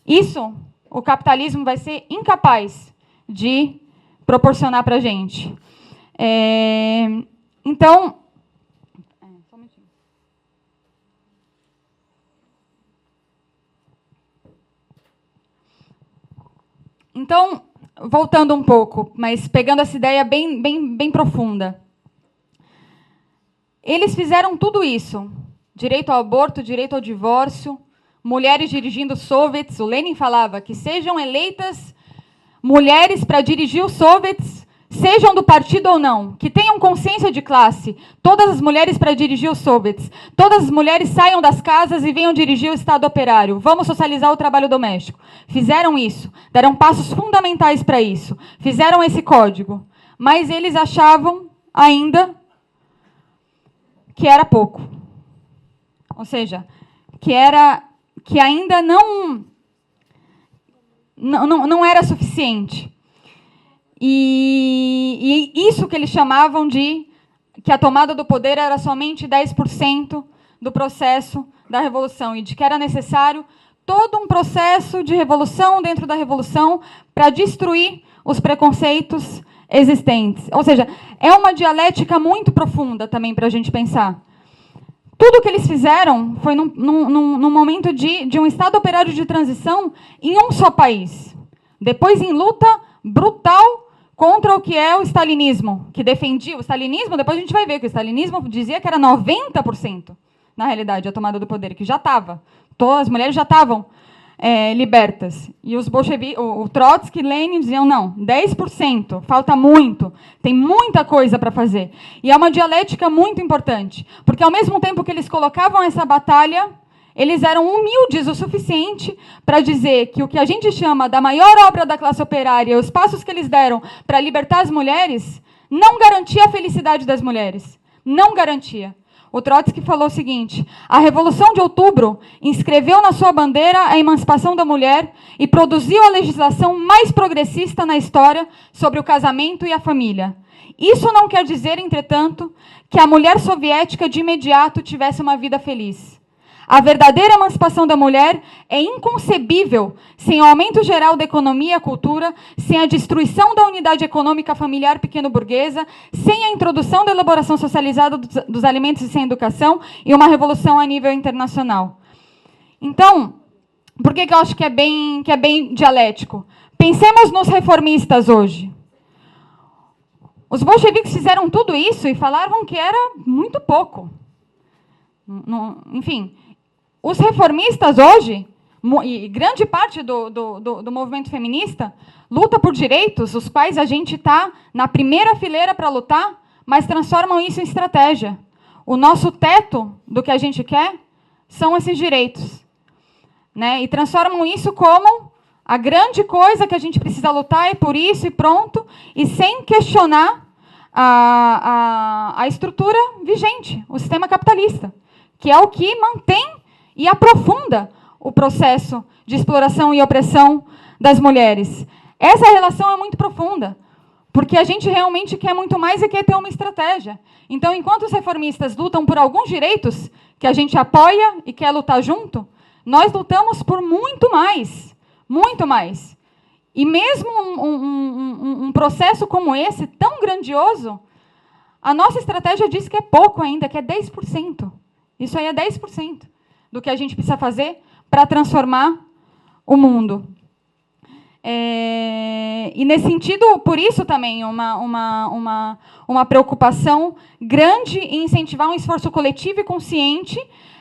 Isso, o capitalismo vai ser incapaz de proporcionar para a gente. Então, Então, voltando um pouco, mas pegando essa ideia bem profunda. Eles fizeram tudo isso. Direito ao aborto, direito ao divórcio, mulheres dirigindo soviets. O Lenin falava que sejam eleitas mulheres para dirigir os soviets, sejam do partido ou não, que tenham consciência de classe, todas as mulheres para dirigir os soviets, todas as mulheres saiam das casas e venham dirigir o Estado operário, vamos socializar o trabalho doméstico. Fizeram isso, deram passos fundamentais para isso, fizeram esse código, mas eles achavam ainda que era pouco. Ou seja, que ainda não era suficiente. E isso que eles chamavam de que a tomada do poder era somente 10% do processo da revolução, e de que era necessário todo um processo de revolução dentro da revolução para destruir os preconceitos existentes. Ou seja, é uma dialética muito profunda também para a gente pensar. Tudo o que eles fizeram foi num momento de um Estado operário de transição em um só país. Depois em luta brutal contra o que é o stalinismo, que defendia o stalinismo. Depois a gente vai ver que o stalinismo dizia que era 90%, na realidade, a tomada do poder, que já estava. Todas as mulheres já estavam libertas. E os bolcheviques, o Trotsky e Lenin diziam, não, 10%, falta muito, tem muita coisa para fazer. E é uma dialética muito importante, porque ao mesmo tempo que eles colocavam essa batalha, eles eram humildes o suficiente para dizer que o que a gente chama da maior obra da classe operária, os passos que eles deram para libertar as mulheres, não garantia a felicidade das mulheres. Não garantia. O Trotsky falou o seguinte: a Revolução de Outubro inscreveu na sua bandeira a emancipação da mulher e produziu a legislação mais progressista na história sobre o casamento e a família. Isso não quer dizer, entretanto, que a mulher soviética de imediato tivesse uma vida feliz. A verdadeira emancipação da mulher é inconcebível sem o aumento geral da economia e cultura, sem a destruição da unidade econômica familiar pequeno-burguesa, sem a introdução da elaboração socializada dos alimentos e sem educação, e uma revolução a nível internacional. Então, por que eu acho que é bem dialético? Pensemos nos reformistas hoje. Os bolcheviques fizeram tudo isso e falavam que era muito pouco. Enfim, os reformistas hoje, e grande parte do movimento feminista luta por direitos, os quais a gente está na primeira fileira para lutar, mas transformam isso em estratégia. O nosso teto do que a gente quer são esses direitos, né? E transformam isso como a grande coisa que a gente precisa lutar, é por isso e pronto, e sem questionar a estrutura vigente, o sistema capitalista, que é o que mantém e aprofunda o processo de exploração e opressão das mulheres. Essa relação é muito profunda, porque a gente realmente quer muito mais e quer ter uma estratégia. Então, enquanto os reformistas lutam por alguns direitos que a gente apoia e quer lutar junto, nós lutamos por muito mais, muito mais. E mesmo um processo como esse, tão grandioso, a nossa estratégia diz que é pouco ainda, que é 10%. Isso aí é 10% do que a gente precisa fazer para transformar o mundo. E, nesse sentido, por isso também, uma preocupação grande em incentivar um esforço coletivo e consciente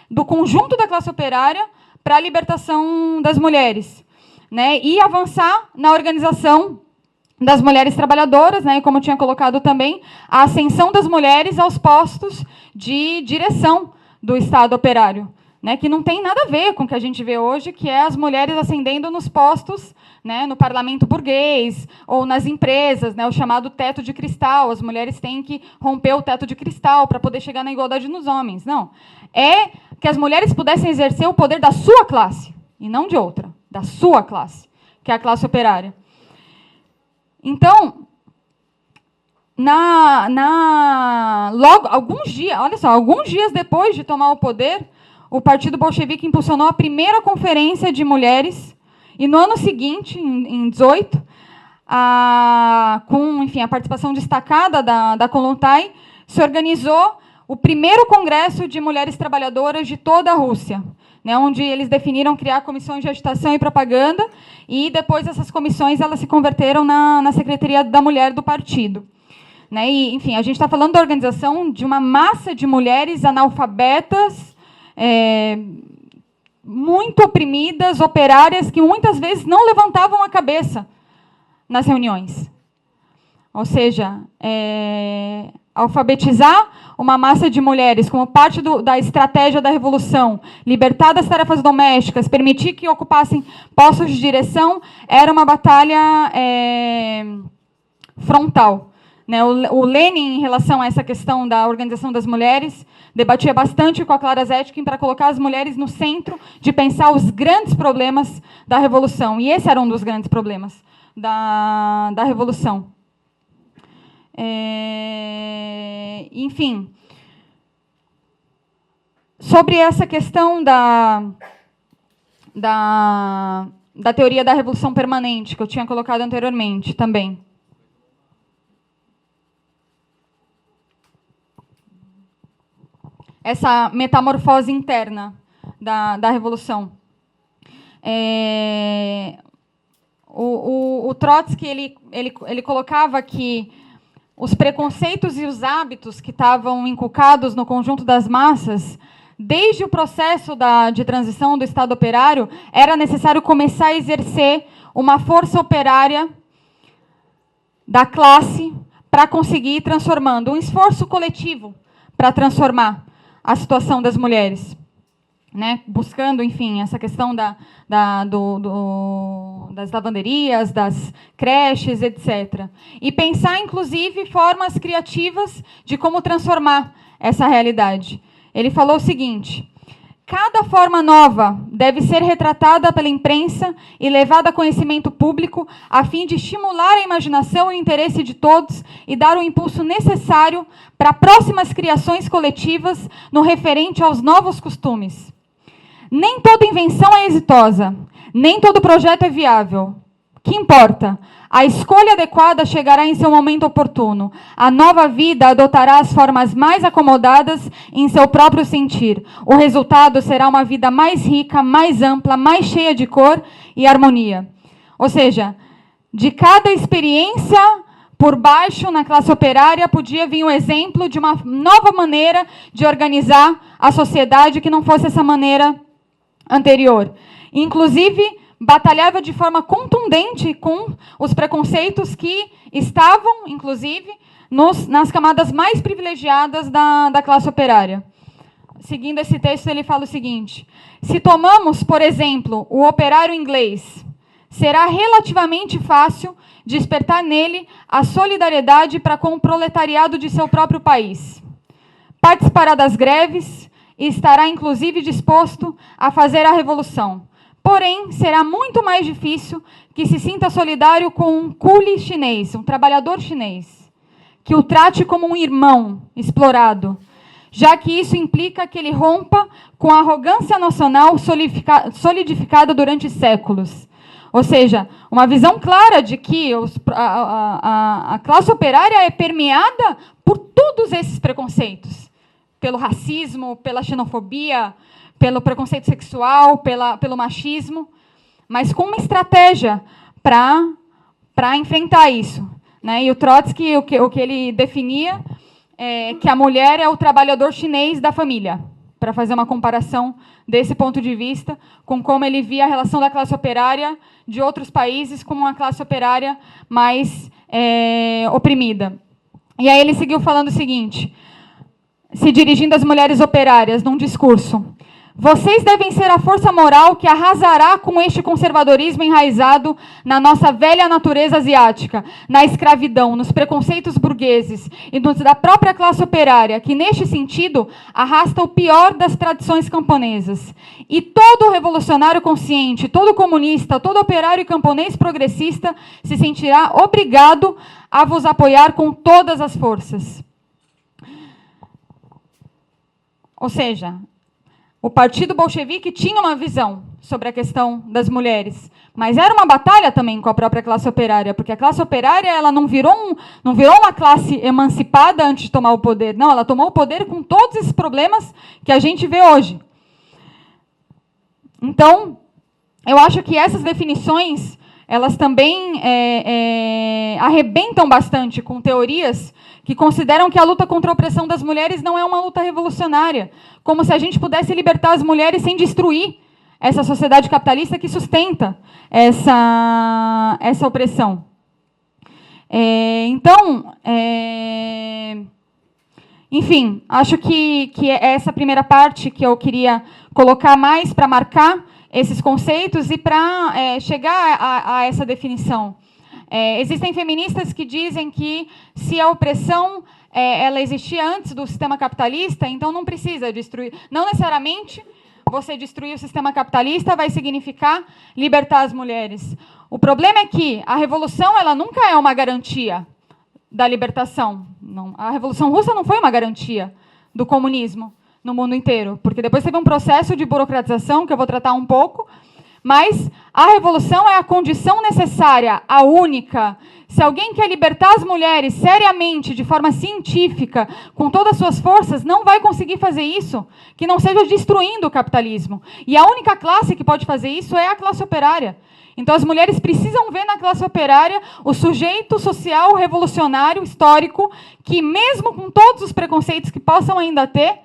do conjunto da classe operária para a libertação das mulheres, né? E avançar na organização das mulheres trabalhadoras, né? E como eu tinha colocado também, a ascensão das mulheres aos postos de direção do Estado operário, né? Que não tem nada a ver com o que a gente vê hoje, que é as mulheres ascendendo nos postos, né, no parlamento burguês ou nas empresas, né, o chamado teto de cristal. As mulheres têm que romper o teto de cristal para poder chegar na igualdade nos homens. Não. É que as mulheres pudessem exercer o poder da sua classe, e não de outra, da sua classe, que é a classe operária. Então, logo, alguns dias depois de tomar o poder, o Partido Bolchevique impulsionou a primeira conferência de mulheres, e no ano seguinte, em 18, com, enfim, a participação destacada da Kollontai, se organizou o primeiro congresso de mulheres trabalhadoras de toda a Rússia, né, onde eles definiram criar comissões de agitação e propaganda, e depois essas comissões elas se converteram na Secretaria da Mulher do partido. Né, e, enfim, a gente está falando da organização de uma massa de mulheres analfabetas, muito oprimidas, operárias, que muitas vezes não levantavam a cabeça nas reuniões. Ou seja, alfabetizar uma massa de mulheres como parte da estratégia da Revolução, libertar das tarefas domésticas, permitir que ocupassem postos de direção, era uma batalha frontal. Né? O Lenin, em relação a essa questão da organização das mulheres, debatia bastante com a Clara Zetkin para colocar as mulheres no centro de pensar os grandes problemas da Revolução. E esse era um dos grandes problemas da Revolução. Enfim, sobre essa questão da teoria da revolução permanente, que eu tinha colocado anteriormente também. Essa metamorfose interna da revolução. O Trotsky ele colocava que os preconceitos e os hábitos que estavam inculcados no conjunto das massas, desde o processo de transição do Estado operário, era necessário começar a exercer uma força operária da classe para conseguir ir transformando, um esforço coletivo para transformar a situação das mulheres, né? Buscando, enfim, essa questão das lavanderias, das creches, etc. E pensar, inclusive, formas criativas de como transformar essa realidade. Ele falou o seguinte: cada forma nova deve ser retratada pela imprensa e levada a conhecimento público, a fim de estimular a imaginação e o interesse de todos e dar o impulso necessário para próximas criações coletivas no referente aos novos costumes. Nem toda invenção é exitosa, nem todo projeto é viável. O que importa? A escolha adequada chegará em seu momento oportuno. A nova vida adotará as formas mais acomodadas em seu próprio sentir. O resultado será uma vida mais rica, mais ampla, mais cheia de cor e harmonia. Ou seja, de cada experiência por baixo na classe operária podia vir um exemplo de uma nova maneira de organizar a sociedade que não fosse essa maneira anterior. Inclusive, batalhava de forma contundente com os preconceitos que estavam, inclusive, nas camadas mais privilegiadas da classe operária. Seguindo esse texto, ele fala o seguinte: se tomamos, por exemplo, o operário inglês, será relativamente fácil despertar nele a solidariedade para com o proletariado de seu próprio país. Participará das greves e estará, inclusive, disposto a fazer a revolução. Porém, será muito mais difícil que se sinta solidário com um coolie chinês, um trabalhador chinês, que o trate como um irmão explorado, já que isso implica que ele rompa com a arrogância nacional solidificada durante séculos. Ou seja, uma visão clara de que a classe operária é permeada por todos esses preconceitos. Pelo racismo, pela xenofobia, pelo preconceito sexual, pelo machismo, mas com uma estratégia para enfrentar isso. Né? E o Trotsky, o que ele definia é que a mulher é o trabalhador chinês da família, para fazer uma comparação desse ponto de vista com como ele via a relação da classe operária de outros países com uma classe operária mais oprimida. E aí ele seguiu falando o seguinte, se dirigindo às mulheres operárias, num discurso: vocês devem ser a força moral que arrasará com este conservadorismo enraizado na nossa velha natureza asiática, na escravidão, nos preconceitos burgueses e nos da própria classe operária, que, neste sentido, arrasta o pior das tradições camponesas. E todo revolucionário consciente, todo comunista, todo operário e camponês progressista se sentirá obrigado a vos apoiar com todas as forças. Ou seja, o Partido Bolchevique tinha uma visão sobre a questão das mulheres, mas era uma batalha também com a própria classe operária, porque a classe operária ela não virou uma classe emancipada antes de tomar o poder. Não, ela tomou o poder com todos esses problemas que a gente vê hoje. Então, eu acho que essas definições, elas também arrebentam bastante com teorias que consideram que a luta contra a opressão das mulheres não é uma luta revolucionária, como se a gente pudesse libertar as mulheres sem destruir essa sociedade capitalista que sustenta essa opressão. Enfim, acho que é essa primeira parte que eu queria colocar mais para marcar esses conceitos e para chegar a essa definição. Existem feministas que dizem que se a opressão ela existia antes do sistema capitalista, então não precisa destruir. Não necessariamente você destruir o sistema capitalista vai significar libertar as mulheres. O problema é que a revolução ela nunca é uma garantia da libertação. Não, a Revolução Russa não foi uma garantia do comunismo no mundo inteiro, porque depois teve um processo de burocratização, que eu vou tratar um pouco, mas a revolução é a condição necessária, a única. Se alguém quer libertar as mulheres seriamente, de forma científica, com todas as suas forças, não vai conseguir fazer isso, que não seja destruindo o capitalismo. E a única classe que pode fazer isso é a classe operária. Então, as mulheres precisam ver na classe operária o sujeito social revolucionário histórico que, mesmo com todos os preconceitos que possam ainda ter,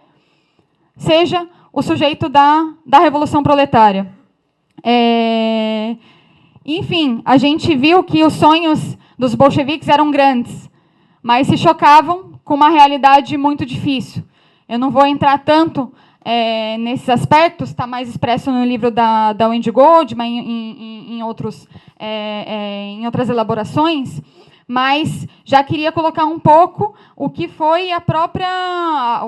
seja o sujeito da revolução proletária. Enfim, a gente viu que os sonhos dos bolcheviques eram grandes, mas se chocavam com uma realidade muito difícil. Eu não vou entrar tanto nesses aspectos, está mais expresso no livro da Wendy Goldman, em outras elaborações, mas já queria colocar um pouco o que foi a própria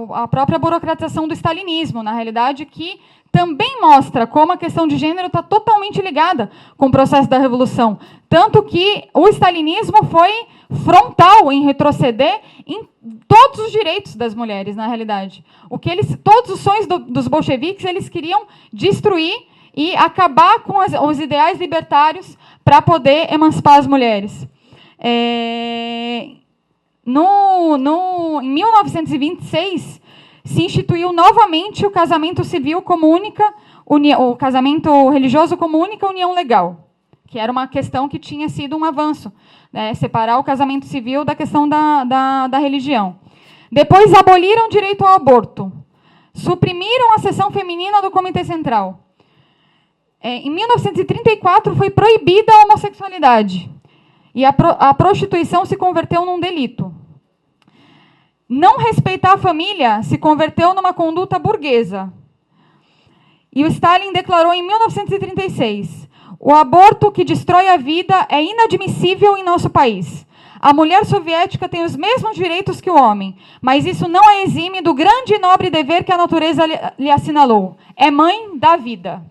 burocratização do stalinismo, na realidade, que também mostra como a questão de gênero está totalmente ligada com o processo da Revolução. Tanto que o stalinismo foi frontal em retroceder em todos os direitos das mulheres, na realidade. Todos os sonhos dos bolcheviques, eles queriam destruir e acabar com os ideais libertários para poder emancipar as mulheres. Em 1926, se instituiu novamente o casamento civil como o casamento religioso como única união legal, que era uma questão que tinha sido um avanço, né, separar o casamento civil da questão da religião. Depois aboliram o direito ao aborto, suprimiram a seção feminina do Comitê Central. Em 1934 foi proibida a homossexualidade e a prostituição se converteu num delito. Não respeitar a família se converteu numa conduta burguesa. E o Stalin declarou em 1936: o aborto que destrói a vida é inadmissível em nosso país. A mulher soviética tem os mesmos direitos que o homem, mas isso não a exime do grande e nobre dever que a natureza lhe assinalou. É mãe da vida.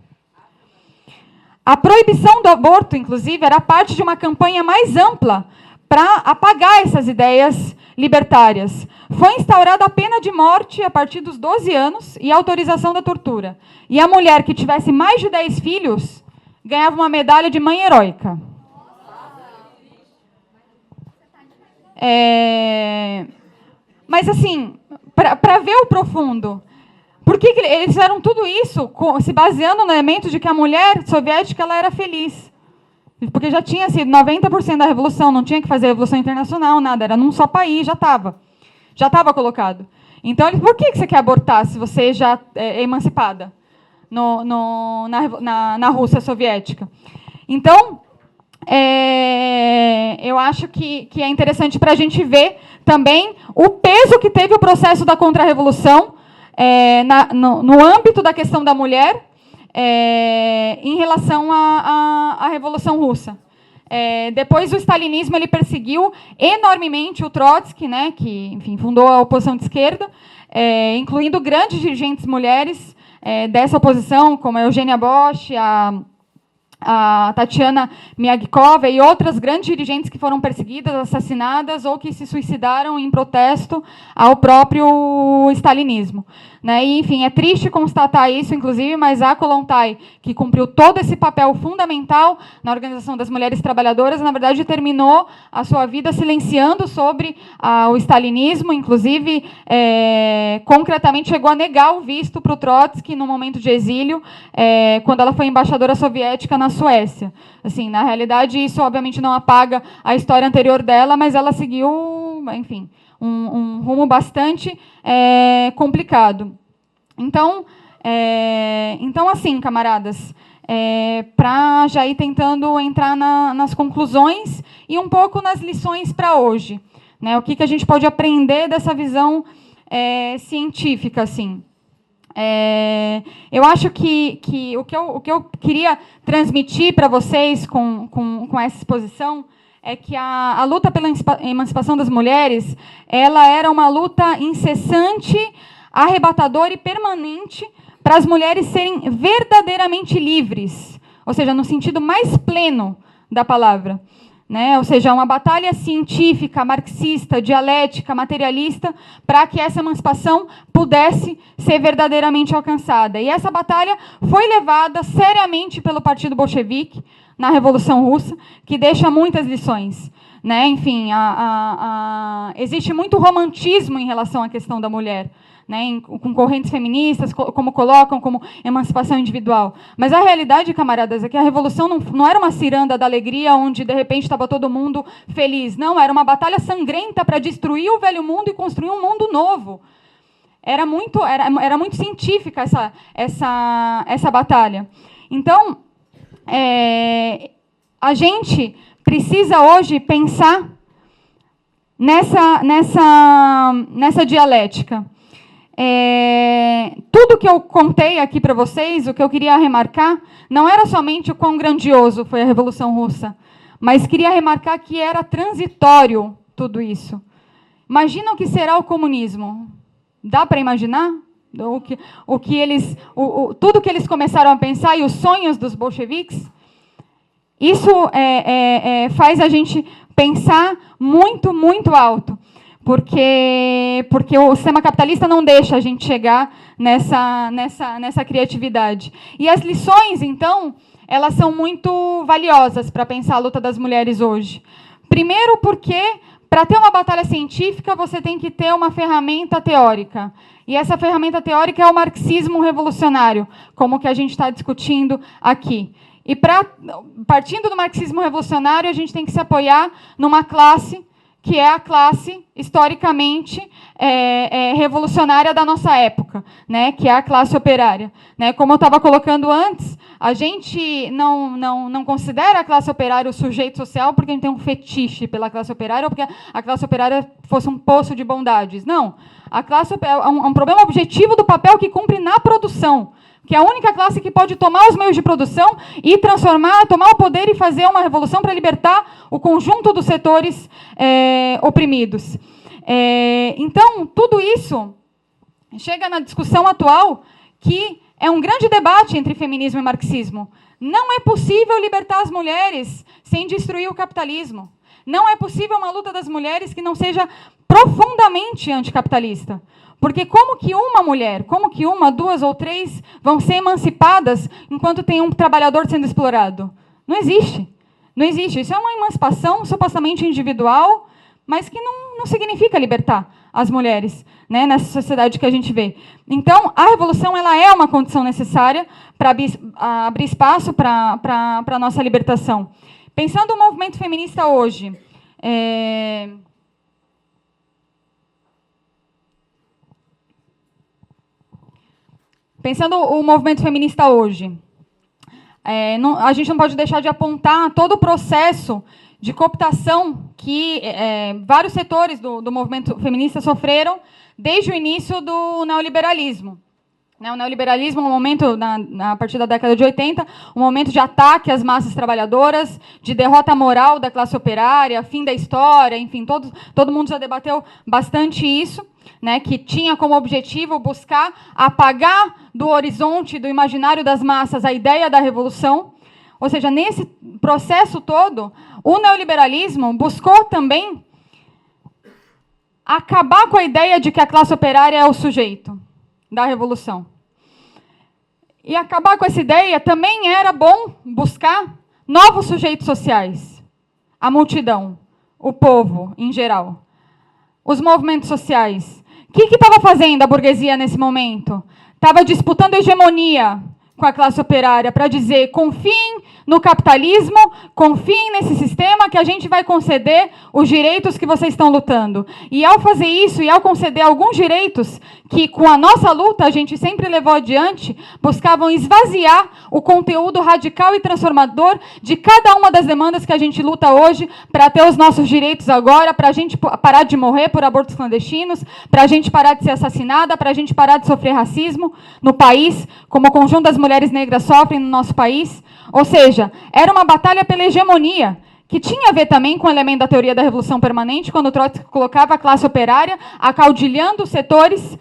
A proibição do aborto, inclusive, era parte de uma campanha mais ampla para apagar essas ideias libertárias. Foi instaurada a pena de morte a partir dos 12 anos e a autorização da tortura. E a mulher que tivesse mais de 10 filhos ganhava uma medalha de mãe heróica. Mas, assim, para ver o profundo, por que eles fizeram tudo isso se baseando no elemento de que a mulher soviética ela era feliz? Porque já tinha sido 90% da revolução, não tinha que fazer revolução internacional, nada, era num só país, já estava colocado. Então, por que você quer abortar se você já é emancipada na Rússia soviética? Então, eu acho que é interessante para a gente ver também o peso que teve o processo da contra-revolução no âmbito da questão da mulher, em relação à Revolução Russa. Depois, o stalinismo ele perseguiu enormemente o Trotsky, né, que, enfim, fundou a oposição de esquerda, incluindo grandes dirigentes mulheres dessa oposição, como a Eugênia Bosch, a Tatiana Miagkova e outras grandes dirigentes que foram perseguidas, assassinadas ou que se suicidaram em protesto ao próprio stalinismo. Né? E, enfim, é triste constatar isso, inclusive, mas a Kollontai, que cumpriu todo esse papel fundamental na Organização das Mulheres Trabalhadoras, na verdade, terminou a sua vida silenciando sobre o stalinismo, inclusive, concretamente, chegou a negar o visto para o Trotsky no momento de exílio, quando ela foi embaixadora soviética na Suécia. Assim, na realidade, isso, obviamente, não apaga a história anterior dela, mas ela seguiu, enfim, um rumo bastante complicado. Então, assim, camaradas, para já ir tentando entrar nas conclusões e um pouco nas lições para hoje. Né? O que a gente pode aprender dessa visão científica, assim. Eu acho que o que eu queria transmitir para vocês com essa exposição é que a luta pela emancipação das mulheres ela era uma luta incessante, arrebatadora e permanente para as mulheres serem verdadeiramente livres, ou seja, no sentido mais pleno da palavra. Né? Ou seja, uma batalha científica, marxista, dialética, materialista, para que essa emancipação pudesse ser verdadeiramente alcançada. E essa batalha foi levada seriamente pelo Partido Bolchevique na Revolução Russa, que deixa muitas lições. Né? Enfim, existe muito romantismo em relação à questão da mulher. Né, com correntes feministas, como colocam, como emancipação individual. Mas a realidade, camaradas, é que a Revolução não era uma ciranda da alegria, onde, de repente, estava todo mundo feliz. Não, era uma batalha sangrenta para destruir o velho mundo e construir um mundo novo. Era muito científica essa batalha. Então, a gente precisa hoje pensar nessa dialética. Tudo que eu contei aqui para vocês, o que eu queria remarcar, não era somente o quão grandioso foi a Revolução Russa, mas queria remarcar que era transitório tudo isso. Imagina o que será o comunismo. Dá para imaginar? Tudo que eles começaram a pensar e os sonhos dos bolcheviques? Isso faz a gente pensar muito, muito alto. Porque o sistema capitalista não deixa a gente chegar nessa criatividade. E as lições, então, elas são muito valiosas para pensar a luta das mulheres hoje. Primeiro porque, para ter uma batalha científica, você tem que ter uma ferramenta teórica. E essa ferramenta teórica é o marxismo revolucionário, como que a gente está discutindo aqui. E partindo do marxismo revolucionário, a gente tem que se apoiar numa classe que é a classe historicamente revolucionária da nossa época, né, que é a classe operária. Né? Como eu estava colocando antes, a gente não considera a classe operária o sujeito social porque a gente tem um fetiche pela classe operária ou porque a classe operária fosse um poço de bondades. Não. A classe é um problema objetivo do papel que cumpre na produção, que é a única classe que pode tomar os meios de produção e tomar o poder e fazer uma revolução para libertar o conjunto dos setores oprimidos. Então, tudo isso chega na discussão atual, que é um grande debate entre feminismo e marxismo. Não é possível libertar as mulheres sem destruir o capitalismo. Não é possível uma luta das mulheres que não seja profundamente anticapitalista. Porque como que uma mulher, como que uma, duas ou três vão ser emancipadas enquanto tem um trabalhador sendo explorado? Não existe. Não existe. Isso é uma emancipação supostamente individual, mas que não significa libertar as mulheres, né, nessa sociedade que a gente vê. Então, a revolução ela é uma condição necessária para abrir espaço para a nossa libertação. Pensando o movimento feminista hoje, a gente não pode deixar de apontar todo o processo de cooptação que vários setores do movimento feminista sofreram desde o início do neoliberalismo. O neoliberalismo, um momento, a partir da década de 80, um momento de ataque às massas trabalhadoras, de derrota moral da classe operária, fim da história, enfim, todo mundo já debateu bastante isso, né, que tinha como objetivo buscar apagar do horizonte, do imaginário das massas, a ideia da revolução. Ou seja, nesse processo todo, o neoliberalismo buscou também acabar com a ideia de que a classe operária é o sujeito da revolução. E acabar com essa ideia também era bom buscar novos sujeitos sociais. A multidão, o povo em geral, os movimentos sociais. O que estava fazendo a burguesia nesse momento? Estava disputando hegemonia com a classe operária para dizer: confiem no capitalismo, confiem nesse sistema que a gente vai conceder os direitos que vocês estão lutando. E ao fazer isso, e ao conceder alguns direitos que com a nossa luta a gente sempre levou adiante, buscavam esvaziar o conteúdo radical e transformador de cada uma das demandas que a gente luta hoje para ter os nossos direitos agora, para a gente parar de morrer por abortos clandestinos, para a gente parar de ser assassinada, para a gente parar de sofrer racismo no país, como o conjunto das mulheres negras sofrem no nosso país. Ou seja, era uma batalha pela hegemonia, que tinha a ver também com o elemento da teoria da revolução permanente, quando o Trotsky colocava a classe operária acaudilhando os setores,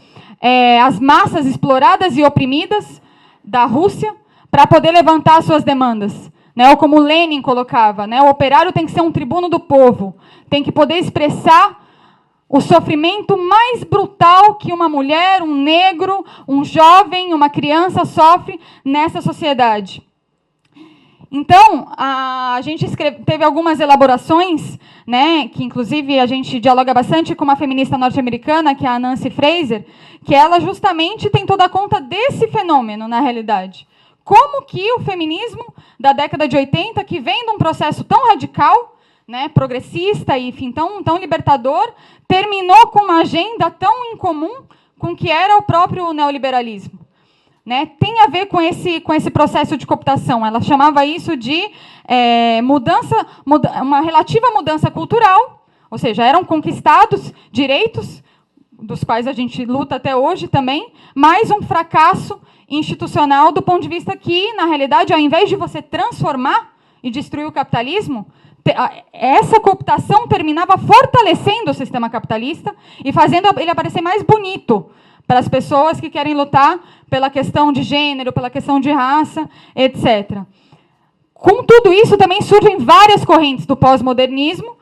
as massas exploradas e oprimidas da Rússia, para poder levantar suas demandas. Né? Ou como Lenin colocava, né? O operário tem que ser um tribuno do povo, tem que poder expressar o sofrimento mais brutal que uma mulher, um negro, um jovem, uma criança sofre nessa sociedade. Então, a gente teve algumas elaborações, né, que inclusive a gente dialoga bastante com uma feminista norte-americana, que é a Nancy Fraser, que ela justamente tem toda a conta desse fenômeno, na realidade. Como que o feminismo da década de 80, que vem de um processo tão radical, né, progressista e, enfim, tão libertador, terminou com uma agenda tão incomum com o que era o próprio neoliberalismo. Né, tem a ver com esse processo de cooptação. Ela chamava isso de uma relativa mudança cultural, ou seja, eram conquistados direitos, dos quais a gente luta até hoje também, mas um fracasso institucional do ponto de vista que, na realidade, ao invés de você transformar e destruir o capitalismo, essa cooptação terminava fortalecendo o sistema capitalista e fazendo ele aparecer mais bonito para as pessoas que querem lutar pela questão de gênero, pela questão de raça, etc. Com tudo isso, também surgem várias correntes do pós-modernismo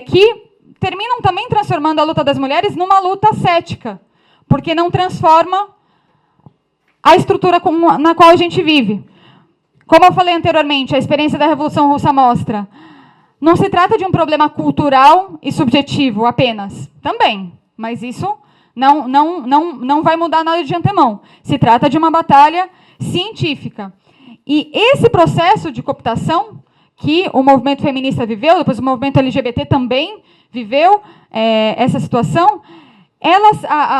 que terminam também transformando a luta das mulheres numa luta cética, porque não transforma a estrutura na qual a gente vive. Como eu falei anteriormente, a experiência da Revolução Russa mostra, não se trata de um problema cultural e subjetivo apenas, também, mas isso não vai mudar nada de antemão. Se trata de uma batalha científica. E esse processo de cooptação que o movimento feminista viveu, depois o movimento LGBT também viveu essa situação,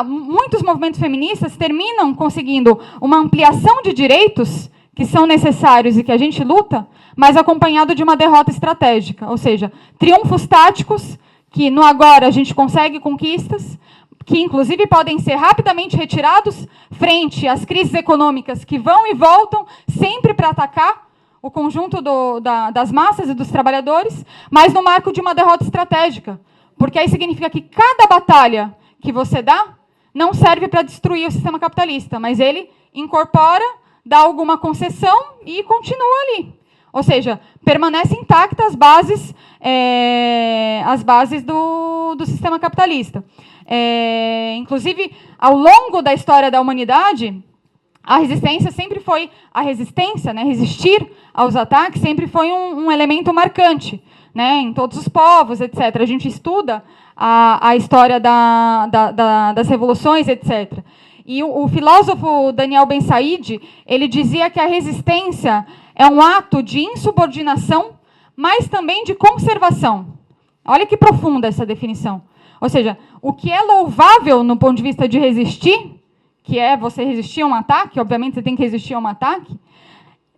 muitos movimentos feministas terminam conseguindo uma ampliação de direitos que são necessários e que a gente luta, mas acompanhado de uma derrota estratégica, ou seja, triunfos táticos, que no agora a gente consegue conquistas, que inclusive podem ser rapidamente retirados frente às crises econômicas que vão e voltam sempre para atacar o conjunto das massas e dos trabalhadores, mas no marco de uma derrota estratégica, porque aí significa que cada batalha que você dá não serve para destruir o sistema capitalista, mas ele incorpora, dá alguma concessão e continua ali. Ou seja, permanecem intactas as bases do sistema capitalista. Inclusive, ao longo da história da humanidade, a resistência sempre foi... A resistência, né, resistir aos ataques, sempre foi um elemento marcante, né, em todos os povos, etc. A gente estuda a história das revoluções, etc. E o filósofo Daniel Ben Said, ele dizia que a resistência é um ato de insubordinação, mas também de conservação. Olha que profunda essa definição. Ou seja, o que é louvável no ponto de vista de resistir, que é você resistir a um ataque, obviamente você tem que resistir a um ataque,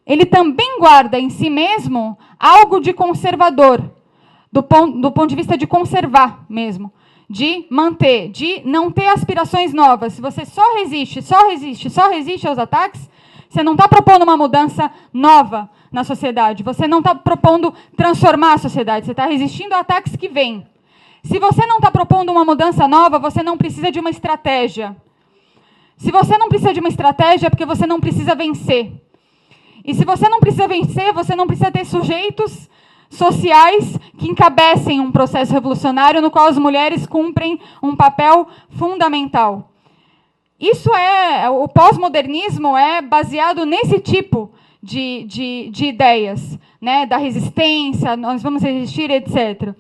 ele também guarda em si mesmo algo de conservador, do ponto de vista de conservar mesmo, de manter, de não ter aspirações novas. Se você só resiste aos ataques, você não está propondo uma mudança nova na sociedade, você não está propondo transformar a sociedade, você está resistindo a ataques que vêm. Se você não está propondo uma mudança nova, você não precisa de uma estratégia. Se você não precisa de uma estratégia, é porque você não precisa vencer. E se você não precisa vencer, você não precisa ter sujeitos sociais que encabecem um processo revolucionário no qual as mulheres cumprem um papel fundamental. O pós-modernismo é baseado nesse tipo de ideias, né, da resistência, nós vamos resistir, etc.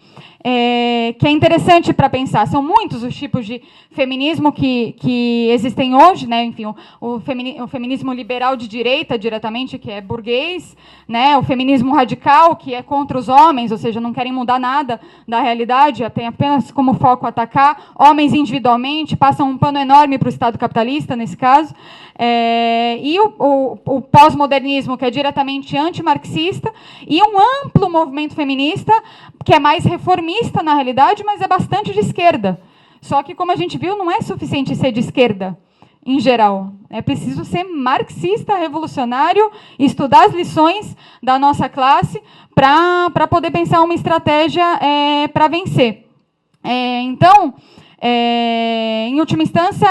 Que é interessante para pensar. São muitos os tipos de feminismo que existem hoje, né? Enfim, o feminismo liberal de direita, diretamente, que é burguês, né? O feminismo radical, que é contra os homens, ou seja, não querem mudar nada da realidade, tem apenas como foco atacar homens individualmente, passam um pano enorme para o Estado capitalista, nesse caso. E o pós-modernismo, que é diretamente antimarxista, e um amplo movimento feminista, que é mais reformista na realidade, mas é bastante de esquerda. Só que, como a gente viu, não é suficiente ser de esquerda, em geral. É preciso ser marxista, revolucionário, estudar as lições da nossa classe para poder pensar uma estratégia para vencer. Então, em última instância,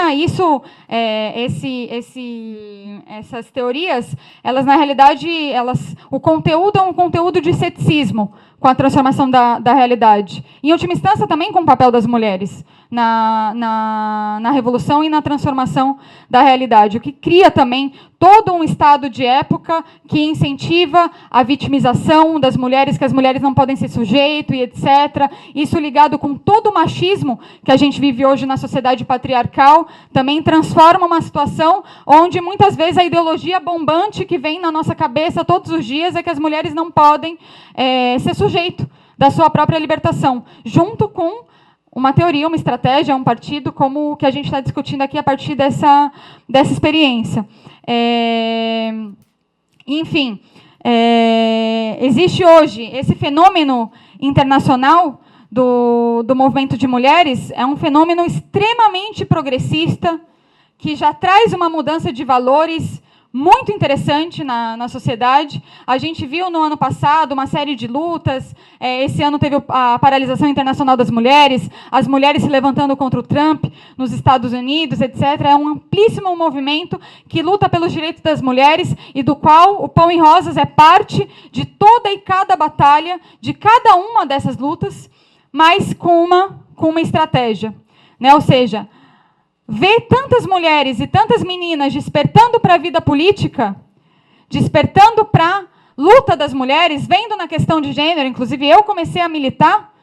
essas teorias, elas, na realidade, o conteúdo é um conteúdo de ceticismo com a transformação da realidade. Em última instância, também com o papel das mulheres na revolução e na transformação da realidade, o que cria também todo um estado de época que incentiva a vitimização das mulheres, que as mulheres não podem ser sujeito e etc. Isso ligado com todo o machismo que a gente vive hoje na sociedade patriarcal, também transforma uma situação onde muitas vezes a ideologia bombante que vem na nossa cabeça todos os dias é que as mulheres não podem ser sujeito da sua própria libertação, junto com uma teoria, uma estratégia, um partido, como o que a gente está discutindo aqui a partir dessa experiência. Enfim, existe hoje esse fenômeno internacional do movimento de mulheres, é um fenômeno extremamente progressista, que já traz uma mudança de valores muito interessante na sociedade. A gente viu no ano passado uma série de lutas, esse ano teve a paralisação internacional das mulheres, as mulheres se levantando contra o Trump nos Estados Unidos, etc. É um amplíssimo movimento que luta pelos direitos das mulheres e do qual o Pão e Rosas é parte de toda e cada batalha, de cada uma dessas lutas, mas com uma estratégia, né? Ou seja, ver tantas mulheres e tantas meninas despertando para a vida política, despertando para a luta das mulheres, vendo na questão de gênero, inclusive eu comecei a militar,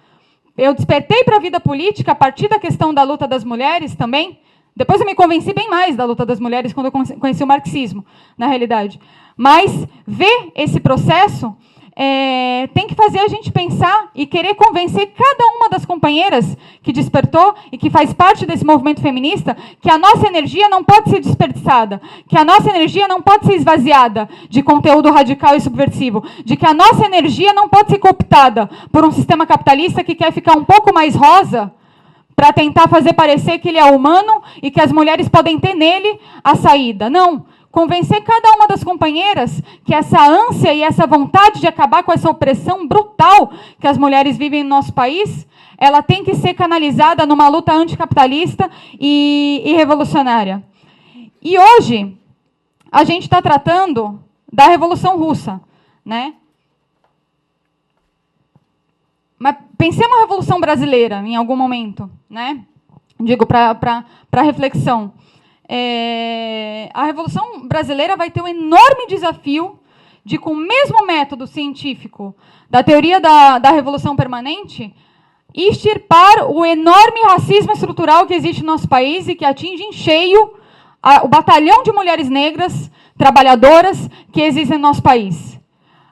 eu despertei para a vida política a partir da questão da luta das mulheres também. Depois eu me convenci bem mais da luta das mulheres quando eu conheci o marxismo, na realidade. Mas ver esse processo tem que fazer a gente pensar e querer convencer cada uma das companheiras que despertou e que faz parte desse movimento feminista que a nossa energia não pode ser desperdiçada, que a nossa energia não pode ser esvaziada de conteúdo radical e subversivo, de que a nossa energia não pode ser cooptada por um sistema capitalista que quer ficar um pouco mais rosa para tentar fazer parecer que ele é humano e que as mulheres podem ter nele a saída. Não. Convencer cada uma das companheiras que essa ânsia e essa vontade de acabar com essa opressão brutal que as mulheres vivem no nosso país, ela tem que ser canalizada numa luta anticapitalista e revolucionária. E hoje, a gente está tratando da Revolução Russa, né? Mas pensemos na Revolução Brasileira, em algum momento, né? Digo, para reflexão. A Revolução Brasileira vai ter um enorme desafio de, com o mesmo método científico da teoria da Revolução Permanente, extirpar o enorme racismo estrutural que existe no nosso país e que atinge em cheio o batalhão de mulheres negras trabalhadoras que existem no nosso país.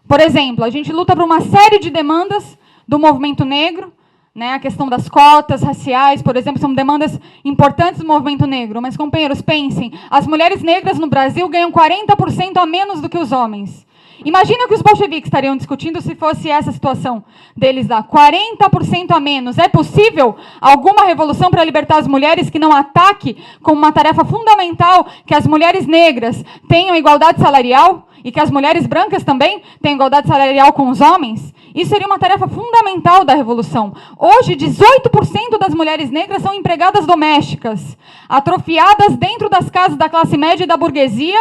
Por exemplo, a gente luta por uma série de demandas do movimento negro, né, a questão das cotas raciais, por exemplo, são demandas importantes do movimento negro. Mas, companheiros, pensem, as mulheres negras no Brasil ganham 40% a menos do que os homens. Imagina que os bolcheviques estariam discutindo se fosse essa a situação deles lá. 40% a menos. É possível alguma revolução para libertar as mulheres que não ataque como uma tarefa fundamental que as mulheres negras tenham igualdade salarial e que as mulheres brancas também tenham igualdade salarial com os homens? Isso seria uma tarefa fundamental da revolução. Hoje, 18% das mulheres negras são empregadas domésticas, atrofiadas dentro das casas da classe média e da burguesia,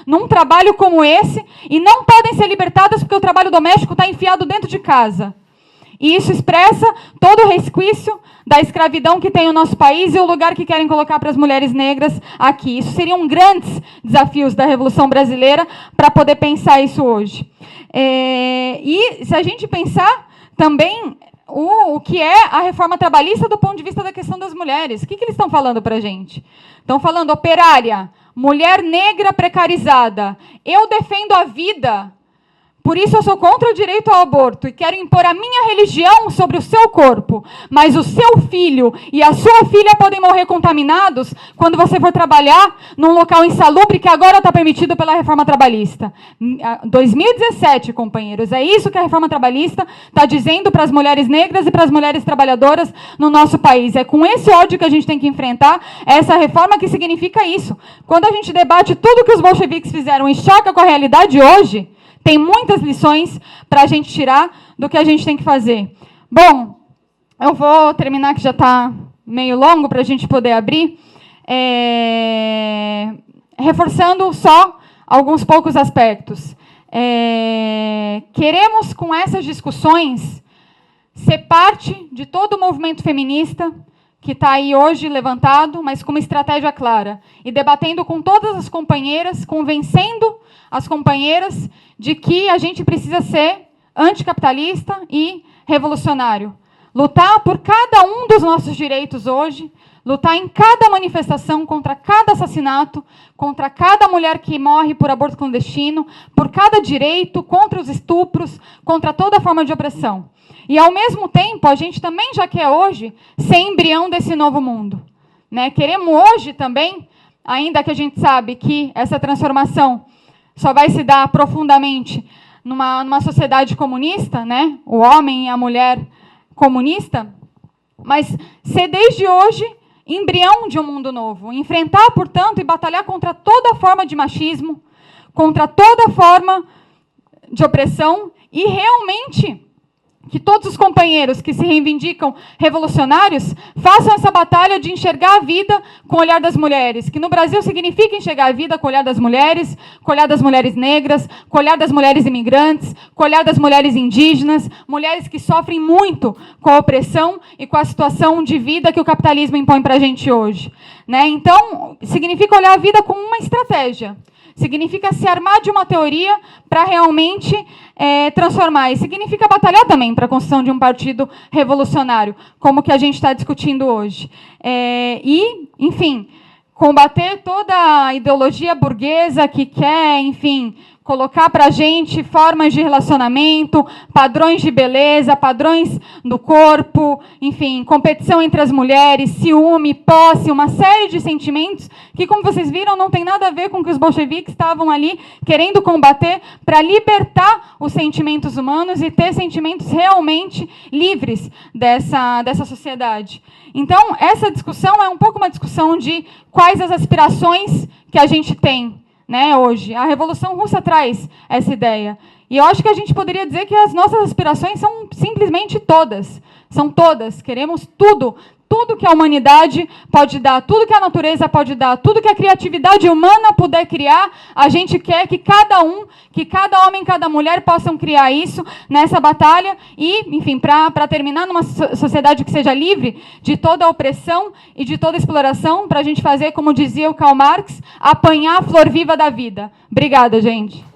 num trabalho como esse, e não podem ser libertadas porque o trabalho doméstico está enfiado dentro de casa. E isso expressa todo o resquício da escravidão que tem o nosso país e o lugar que querem colocar para as mulheres negras aqui. Isso seriam grandes desafios da Revolução Brasileira para poder pensar isso hoje. E se a gente pensar também o que é a reforma trabalhista do ponto de vista da questão das mulheres, o que eles estão falando para a gente? Estão falando operária, mulher negra precarizada. Eu defendo a vida, por isso eu sou contra o direito ao aborto e quero impor a minha religião sobre o seu corpo. Mas o seu filho e a sua filha podem morrer contaminados quando você for trabalhar num local insalubre que agora está permitido pela reforma trabalhista. 2017, companheiros, é isso que a reforma trabalhista está dizendo para as mulheres negras e para as mulheres trabalhadoras no nosso país. É com esse ódio que a gente tem que enfrentar essa reforma que significa isso. Quando a gente debate tudo que os bolcheviques fizeram e choca com a realidade hoje, tem muitas lições para a gente tirar do que a gente tem que fazer. Bom, eu vou terminar, que já está meio longo para a gente poder abrir, reforçando só alguns poucos aspectos. Queremos, com essas discussões, ser parte de todo o movimento feminista que está aí hoje levantado, mas com uma estratégia clara, e debatendo com todas as companheiras, convencendo as companheiras de que a gente precisa ser anticapitalista e revolucionário. Lutar por cada um dos nossos direitos hoje, lutar em cada manifestação contra cada assassinato, contra cada mulher que morre por aborto clandestino, por cada direito, contra os estupros, contra toda forma de opressão. E, ao mesmo tempo, a gente também já quer hoje ser embrião desse novo mundo, né? Queremos hoje também, ainda que a gente sabe que essa transformação só vai se dar profundamente numa sociedade comunista, né? O homem e a mulher comunista, mas ser desde hoje embrião de um mundo novo. Enfrentar, portanto, e batalhar contra toda forma de machismo, contra toda forma de opressão e realmente que todos os companheiros que se reivindicam revolucionários façam essa batalha de enxergar a vida com o olhar das mulheres, que no Brasil significa enxergar a vida com o olhar das mulheres, com o olhar das mulheres negras, com o olhar das mulheres imigrantes, com o olhar das mulheres indígenas, mulheres que sofrem muito com a opressão e com a situação de vida que o capitalismo impõe para a gente hoje, né? Então, significa olhar a vida com uma estratégia. Significa se armar de uma teoria para realmente transformar. E significa batalhar também para a construção de um partido revolucionário, como que a gente está discutindo hoje. E, enfim, combater toda a ideologia burguesa que quer, enfim, colocar para a gente formas de relacionamento, padrões de beleza, padrões do corpo, enfim, competição entre as mulheres, ciúme, posse, uma série de sentimentos que, como vocês viram, não tem nada a ver com o que os bolcheviques estavam ali querendo combater para libertar os sentimentos humanos e ter sentimentos realmente livres dessa sociedade. Então, essa discussão é um pouco uma discussão de quais as aspirações que a gente tem, né, hoje. A Revolução Russa traz essa ideia. E eu acho que a gente poderia dizer que as nossas aspirações são simplesmente todas. São todas. Queremos tudo. Tudo que a humanidade pode dar, tudo que a natureza pode dar, tudo que a criatividade humana puder criar, a gente quer que cada homem, cada mulher possam criar isso nessa batalha e, enfim, para terminar numa sociedade que seja livre de toda a opressão e de toda a exploração, para a gente fazer, como dizia o Karl Marx, apanhar a flor viva da vida. Obrigada, gente.